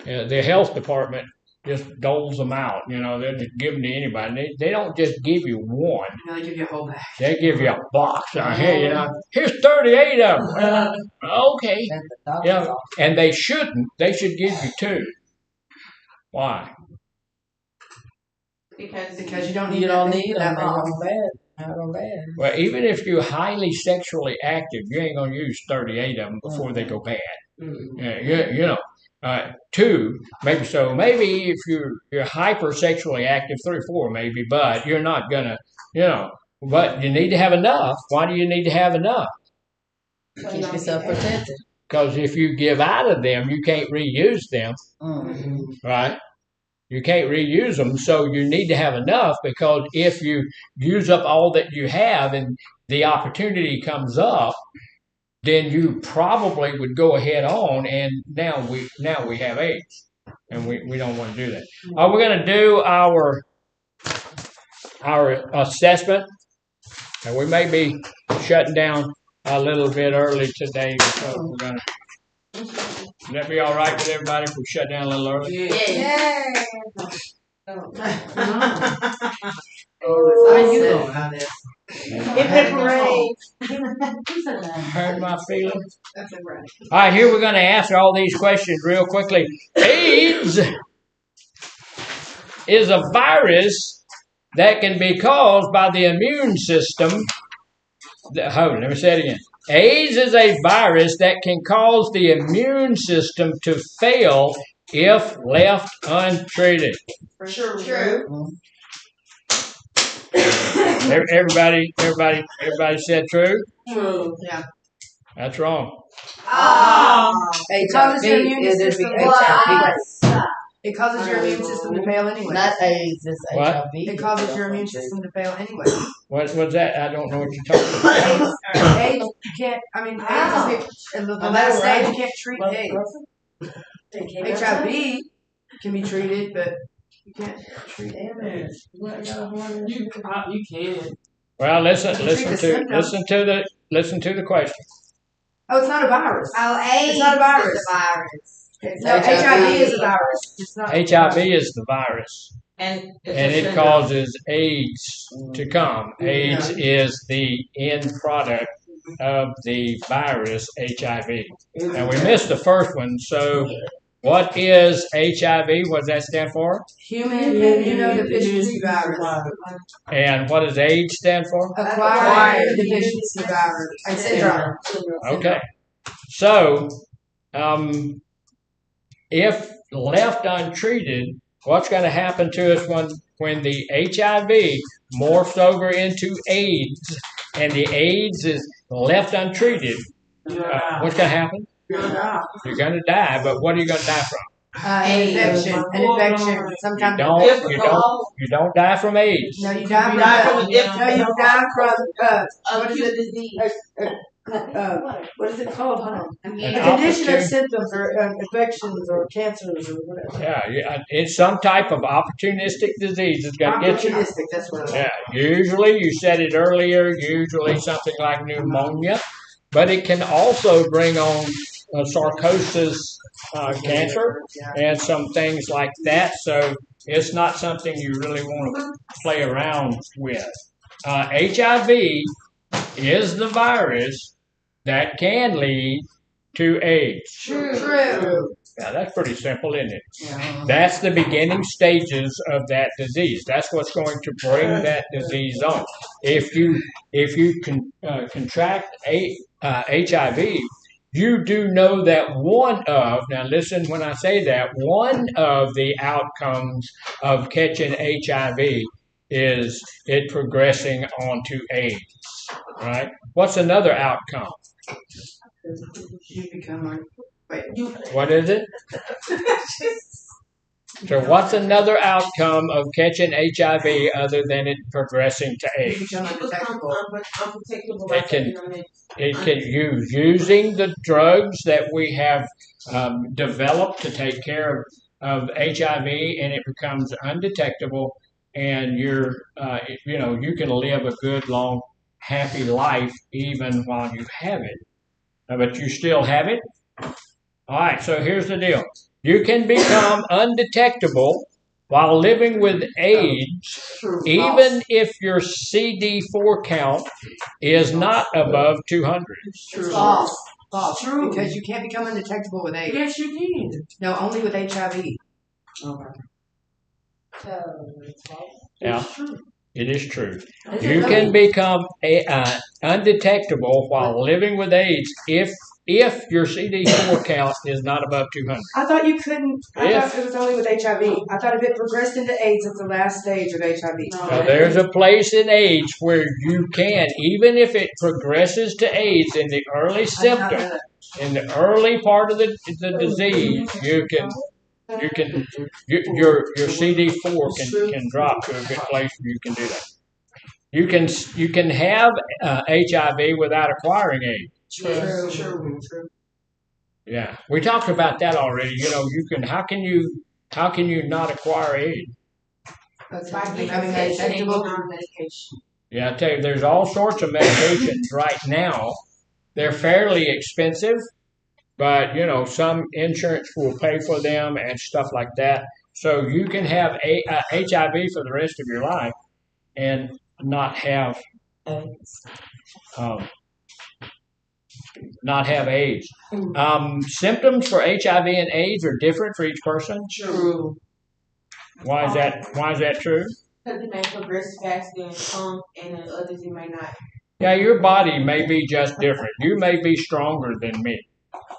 The health department just doles them out. They'll just give them to anybody. They don't just give you one. They give you a whole bag. They give you a box. Here, here's 38 of them. Okay. Yeah, and they shouldn't. They should give you 2. Why? Because you don't need that long. Not on bad. Well, even if you're highly sexually active, you ain't gonna use 38 of them before they go bad. Yeah, 2 maybe so. Maybe if you're hyper sexually active, 3 or 4 maybe, but you're not gonna. But you need to have enough. Why do you need to have enough? Keep yourself protected. Because if you give out of them, you can't reuse them. Right? You can't reuse them, so you need to have enough, because if you use up all that you have and the opportunity comes up, then you probably would go ahead on, and now we have AIDS, and we don't want to do that. We're going to do our assessment, and we may be shutting down a little bit early today, because we're going to. Would that be all right with everybody if we shut down a little early? Yeah. Where you going on this? Hip hip hooray. Hurt my feelings. That's right. All right, here we're going to answer all these questions real quickly. AIDS is a virus that can be caused by the immune system. Hold on, let me say it again. AIDS is a virus that can cause the immune system to fail if left untreated. For sure. True. Everybody said true? True. Yeah. That's wrong. It causes your immune system HIV. It causes your immune system to fail anyway. Not AIDS, it's What? HIV. It causes your immune system to fail anyway. What's that? I don't know what you're talking about. AIDS, you can't, AIDS is the last stage, you can't treat AIDS. HIV can be treated, but you can't treat AIDS. You can. Well, listen to the question. Oh, it's not a virus. Oh, AIDS it's not a virus. is a virus. No, HIV is a virus. It's not HIV is the virus, and it causes AIDS to come. AIDS is the end product of the virus HIV. And we missed the first one. So, what is HIV? What does that stand for? Human immunodeficiency virus. And what does AIDS stand for? Acquired deficiency virus. Syndrome. Okay. So, if left untreated, what's going to happen to us when the HIV morphs over into AIDS, and the AIDS is left untreated? What's going to happen? You're going to die, but what are you going to die from? An infection. Sometimes you don't die from AIDS. No, you die from acute disease. What is it called? Hold on. A condition of symptoms or infections or cancers or whatever. Yeah, it's some type of opportunistic disease that's going to get you. Opportunistic, that's what it is. Yeah, usually, you said it earlier, usually something like pneumonia, but it can also bring on sarcosis cancer and some things like that, so it's not something you really want to play around with. HIV is the virus that can lead to AIDS. True. Yeah, that's pretty simple, isn't it? Yeah. That's the beginning stages of that disease. That's what's going to bring that disease on. If you contract HIV, you do know that now listen when I say that, one of the outcomes of catching HIV is it progressing onto AIDS, right? What's another outcome? You become What is it? So what's another outcome of catching HIV other than it progressing to AIDS? It can use using the drugs that we have developed to take care of HIV, and it becomes undetectable, and you can live a good, long, happy life even while you have it. But you still have it. All right. So here's the deal. You can become undetectable while living with AIDS, even if your CD4 count is not above 200. True. False. False. True. Because you can't become undetectable with AIDS. Yes, you can. No, only with HIV. Okay. Yeah, it is true. You can become undetectable while living with AIDS if your CD4 count is not above 200. I thought you couldn't. I thought it was only with HIV. I thought if it progressed into AIDS, it's the last stage of HIV. Now, there's a place in AIDS where you can, even if it progresses to AIDS in the early symptoms, in the early part of the disease, your CD4 can drop to a good place where you can do that. You can have HIV without acquiring AIDS. True. Yeah, we talked about that already. You can. How can you not acquire AIDS? By becoming undetectable. medication. Yeah, I tell you, there's all sorts of medications right now. They're fairly expensive, but some insurance will pay for them and stuff like that. So you can have HIV for the rest of your life and not have AIDS. Symptoms for HIV and AIDS are different for each person. True. Why is that true? Because it may progress faster in some, and in others it may not. Yeah, your body may be just different. You may be stronger than me.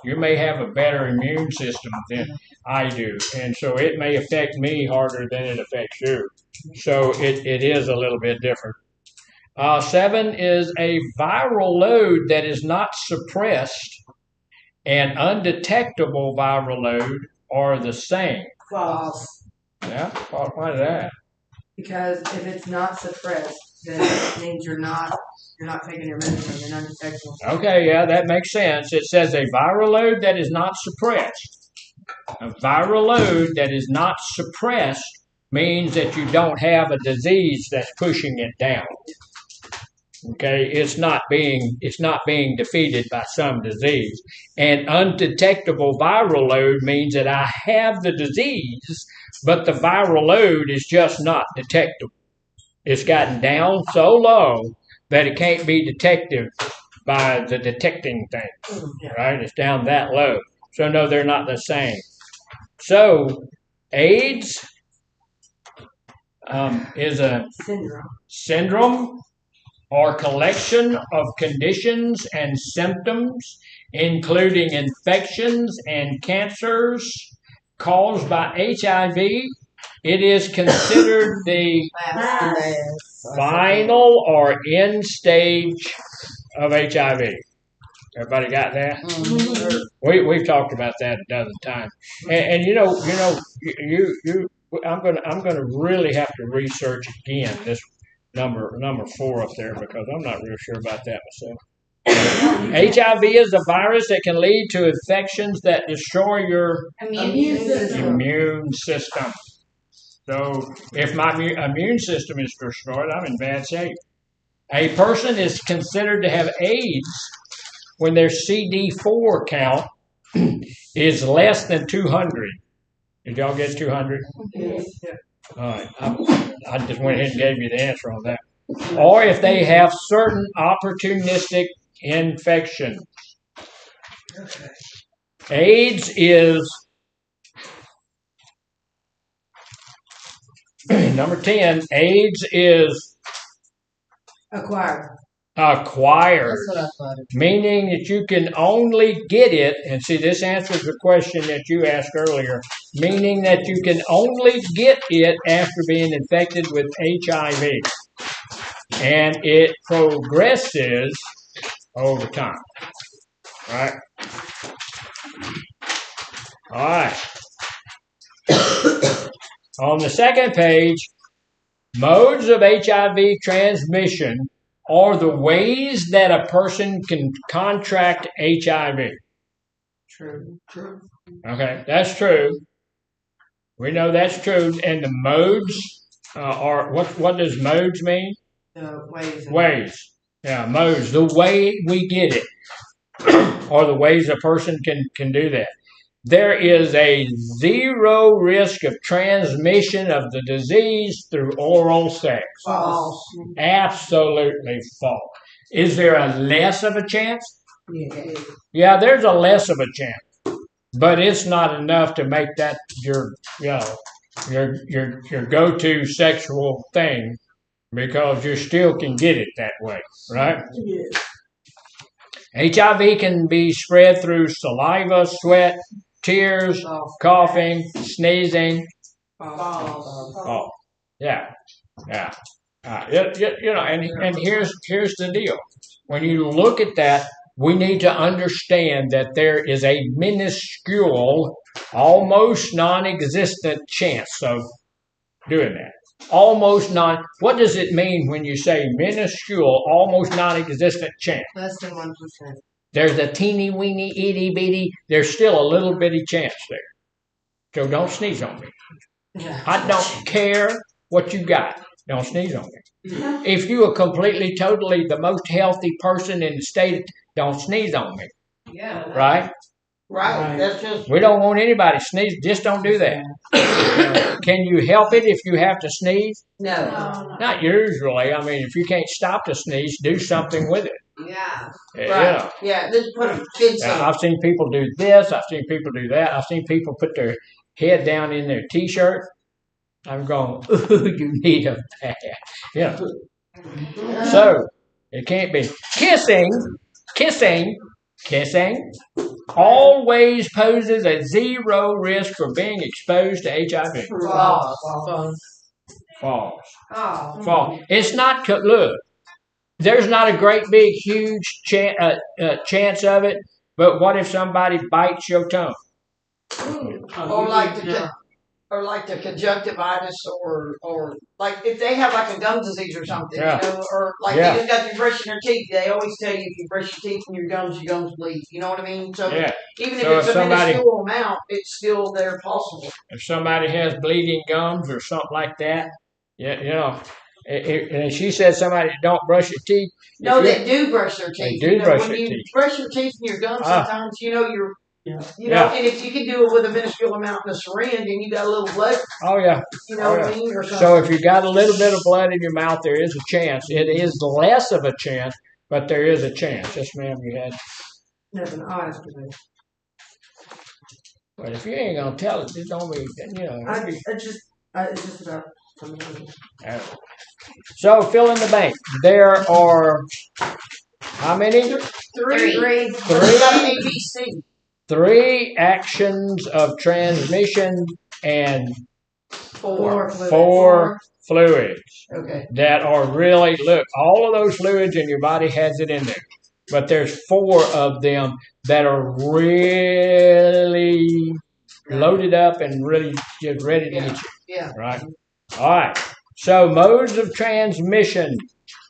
You may have a better immune system than I do, and so it may affect me harder than it affects you. So it is a little bit different. 7 is a viral load that is not suppressed and undetectable viral load are the same. False. Yeah? Why is that? Because if it's not suppressed, then it means you're not taking your medicine. You're not undetectable. Okay, yeah, that makes sense. It says a viral load that is not suppressed. A viral load that is not suppressed means that you don't have a disease that's pushing it down. Okay, it's not being defeated by some disease. And undetectable viral load means that I have the disease, but the viral load is just not detectable. It's gotten down so low that it can't be detected by the detecting thing. Right? It's down that low. So no, they're not the same. So AIDS is a syndrome or collection of conditions and symptoms, including infections and cancers caused by HIV. It is considered the final or end stage of HIV. Everybody got that? Mm-hmm. We've talked about that a dozen times, and I'm gonna really have to research again this number 4 up there because I'm not real sure about that myself. HIV is a virus that can lead to infections that destroy your immune system. So if my immune system is destroyed, I'm in bad shape. A person is considered to have AIDS when their CD4 count is less than 200. Did y'all get 200? Yes. All right. I just went ahead and gave you the answer on that. Or if they have certain opportunistic infection. AIDS is number 10. AIDS is acquired. Acquired, meaning that you can only get it, and see, this answers the question that you asked earlier, meaning that you can only get it after being infected with HIV. And it progresses over time. Right? All right. On the second page, modes of HIV transmission are the ways that a person can contract HIV. True. Okay, that's true. We know that's true. And the modes are, what does modes mean? Ways. Yeah, modes. The way we get it are the ways a person can do that. There is a zero risk of transmission of the disease through oral sex. False. Absolutely false. Is there a less of a chance? Yeah. Yeah, there's a less of a chance, but it's not enough to make that your go-to sexual thing, because you still can get it that way, right? Yeah. HIV can be spread through saliva, sweat, tears, coughing, sneezing. Oh, yeah. And here's the deal. When you look at that, we need to understand that there is a minuscule, almost non-existent chance of doing that. Almost non. What does it mean when you say minuscule, almost non-existent chance? Less than 1%. There's a teeny weeny itty bitty. There's still a little bitty chance there. So don't sneeze on me. Yeah. I don't care what you got. Don't sneeze on me. If you are completely, totally the most healthy person in the state, don't sneeze on me. Yeah. Right? Right. That's just. We don't want anybody to sneeze. Just don't do that. Can you help it if you have to sneeze? No. Not usually. I mean, if you can't stop to sneeze, do something with it. Yeah. Right. Yeah. Just put a kids. I've seen people do this. I've seen people do that. I've seen people put their head down in their T-shirt. I'm going, ooh, you need a bath. Yeah. So it can't be kissing. Always poses a zero risk for being exposed to HIV. False. It's not. Look, there's not a great big huge chance of it. But what if somebody bites your tongue? Or like the conjunctivitis, or like if they have like a gum disease or something, or like they just got you brushing their teeth. They always tell you if you brush your teeth and your gums bleed. You know what I mean? So even if it's a minuscule amount, it's still there possible. If somebody has bleeding gums or something like that, and she said somebody don't brush your teeth. No, they do brush their teeth. They do brush their teeth. When you brush your teeth and your gums, sometimes you're. And if you can do it with a minuscule amount in a syringe and you got a little blood. Oh, yeah. You know what I mean? Or something. So if you got a little bit of blood in your mouth, there is a chance. It is less of a chance, but there is a chance. Yes, ma'am, you had. Nothing honest to me. But if you ain't going to tell it, just don't be, It's just about something. So fill in the blank. There are how many? Three. ABC. 3 actions of transmission and 4 fluids okay. that are really, look, all of those fluids in your body has it in there. But there's 4 of them that are really loaded up and really just ready to hit you. Yeah. Right? All right. So modes of transmission.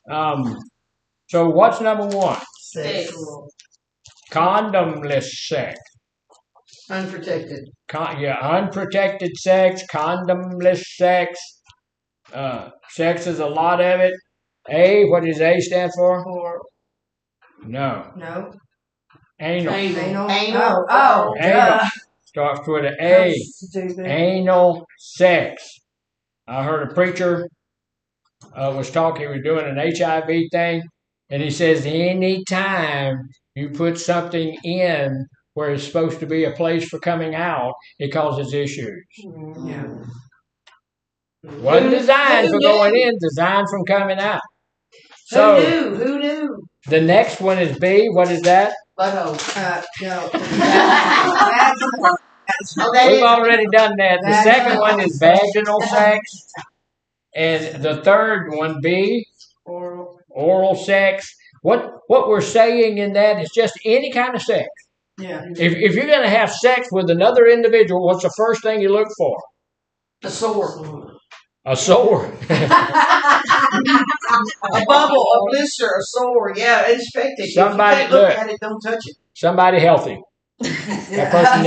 So what's number 1? Sexual. Condomless sex. Unprotected. Unprotected sex, condomless sex. Sex is a lot of it. A, what does A stand for? No. Anal. Anal. Anal. Starts with an A. Anal sex. I heard a preacher was talking, he was doing an HIV thing, and he says anytime you put something in where it's supposed to be a place for coming out, it causes issues. Yeah. Wasn't designed for going in, designed from coming out. So Who knew? the next one is B. What is that? Butthole. No. We've already done that. The second one is vaginal sex. And the third one, B, oral sex. What we're saying in that is just any kind of sex. Yeah. If you're going to have sex with another individual, what's the first thing you look for? A sore. A sore. A bubble, a blister, a sore. Yeah, inspect it. Somebody, if you can't look at it, don't touch it. Somebody healthy. That person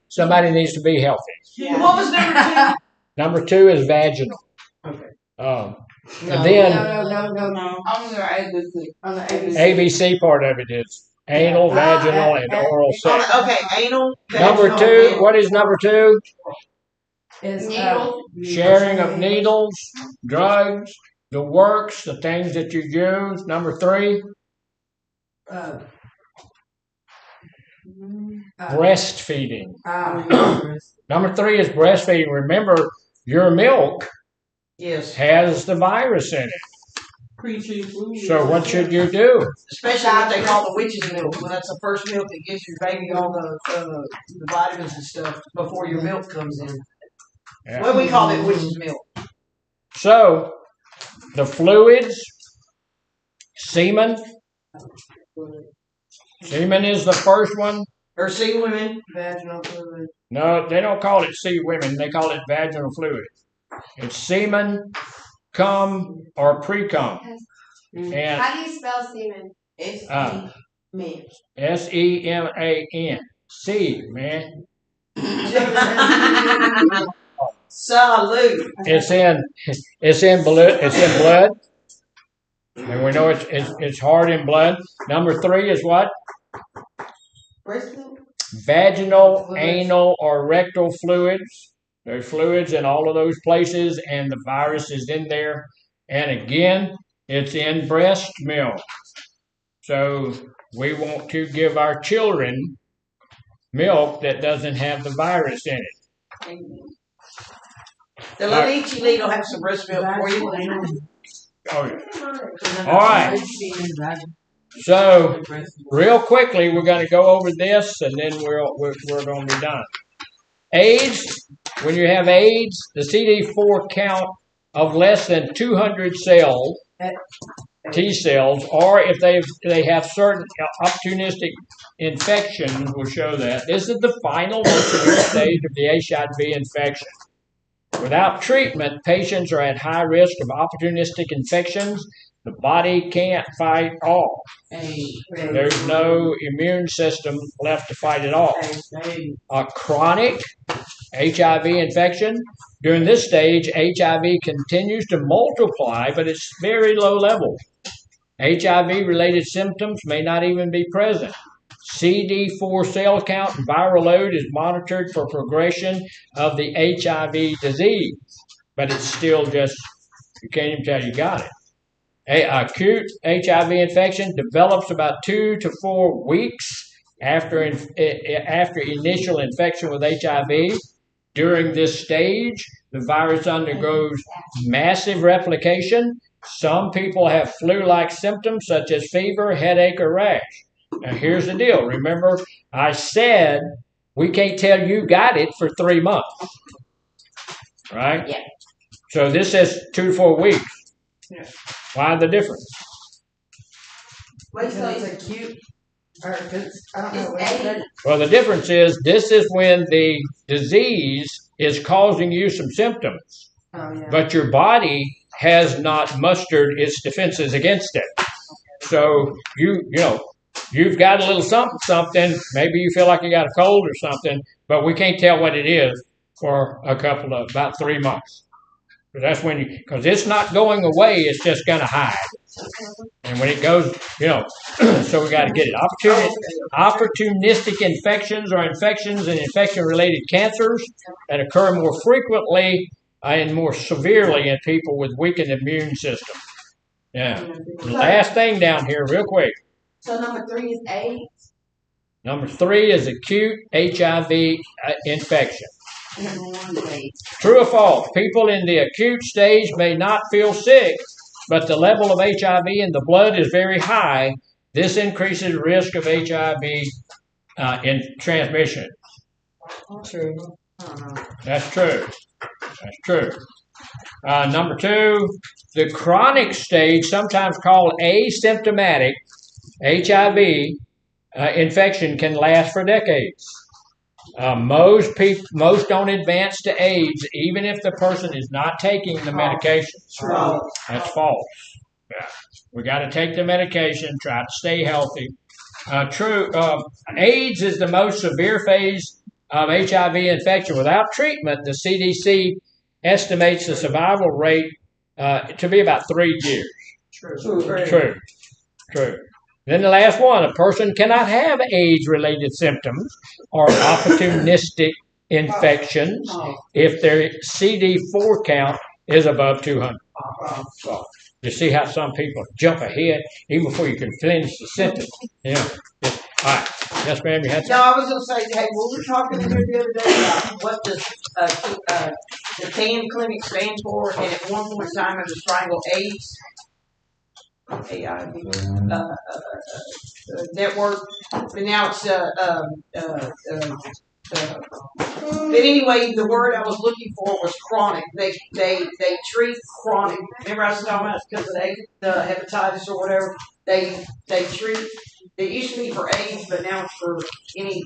somebody needs to be healthy. Yeah. What was number 2? Number 2 is vaginal. Okay. And then No. I'm gonna ABC. On the ABC. ABC part of it is anal, vaginal, and oral sex. Okay, anal. Number 2, what is number 2? It's Sharing of needles, drugs, the works, the things that you use. Number 3, breastfeeding. Number 3 is breastfeeding. Remember, your milk has the virus in it. So what should you do? Especially what they call the witch's milk. Well, that's the first milk that gives your baby all the vitamins and stuff before your milk comes in. Yeah. Well, we call it witch's milk. So the fluids, semen. Semen is the first one. Or see women. vaginal fluid. No, they don't call it sea women. They call it vaginal fluid. It's semen, cum, or pre-cum. And How do you spell semen? S-E-M-A-N. See, man. Salute. It's in blood. It's in blood. And we know it's hard in blood. Number 3 is what? Breast milk? Vaginal, anal, or rectal fluids. There's fluids in all of those places, and the virus is in there. And again, it's in breast milk. So we want to give our children milk that doesn't have the virus in it. The little itchy lead will have some breast milk for you. Oh, yeah. All right. So, real quickly, we're going to go over this, and then we're going to be done. AIDS, when you have AIDS, the CD4 count of less than 200 cells, T cells, or if they have certain opportunistic infections, will show that. This is the final and severe stage of the HIV infection. Without treatment, patients are at high risk of opportunistic infections. The body can't fight off. There's no immune system left to fight it off. A chronic HIV infection. During this stage, HIV continues to multiply, but it's very low level. HIV-related symptoms may not even be present. CD4 cell count and viral load is monitored for progression of the HIV disease, but it's still just, you can't even tell you got it. Acute HIV infection develops about 2 to 4 weeks after initial infection with HIV. During this stage, the virus undergoes massive replication. Some people have flu-like symptoms such as fever, headache, or rash. Now, here's the deal. Remember, I said we can't tell you got it for 3 months. Right? Yeah. So this says 2 to 4 weeks. Yeah. Why the difference? Wait, so It's acute. Or I don't know. What Well, the difference is this is when the disease is causing you some symptoms, but your body has not mustered its defenses against it. So you've got a little something. Maybe you feel like you got a cold or something, but we can't tell what it is for about 3 months. That's when because it's not going away, it's just going to hide. And when it goes, so we got to get it. Opportunistic infections are infections and infection-related cancers that occur more frequently and more severely in people with weakened immune system. Yeah. The last thing down here, real quick. So number 3 is AIDS? Number 3 is acute HIV infection. True or false? People in the acute stage may not feel sick, but the level of HIV in the blood is very high. This increases risk of HIV in transmission. True. That's true. That's true. Number 2, the chronic stage, sometimes called asymptomatic HIV infection, can last for decades. Most don't advance to AIDS, even if the person is not taking the medication. That's false. Yeah. We got to take the medication, try to stay healthy. True. AIDS is the most severe phase of HIV infection. Without treatment, the CDC estimates the survival rate to be about 3 years. True. Then the last one, a person cannot have AIDS-related symptoms or opportunistic infections if their CD4 count is above 200. So you see how some people jump ahead even before you can finish the sentence. Yeah. All right. Yes, ma'am, you had No, I was going to say, hey, we were talking here the other day about what does the TAN clinic stand for, and at one point in time it was Triangle AIDS. AID network, but now it's but anyway, the word I was looking for was chronic. They treat chronic. Remember I was talking about because of the hepatitis or whatever. They treat. It used to be for AIDS, but now it's for any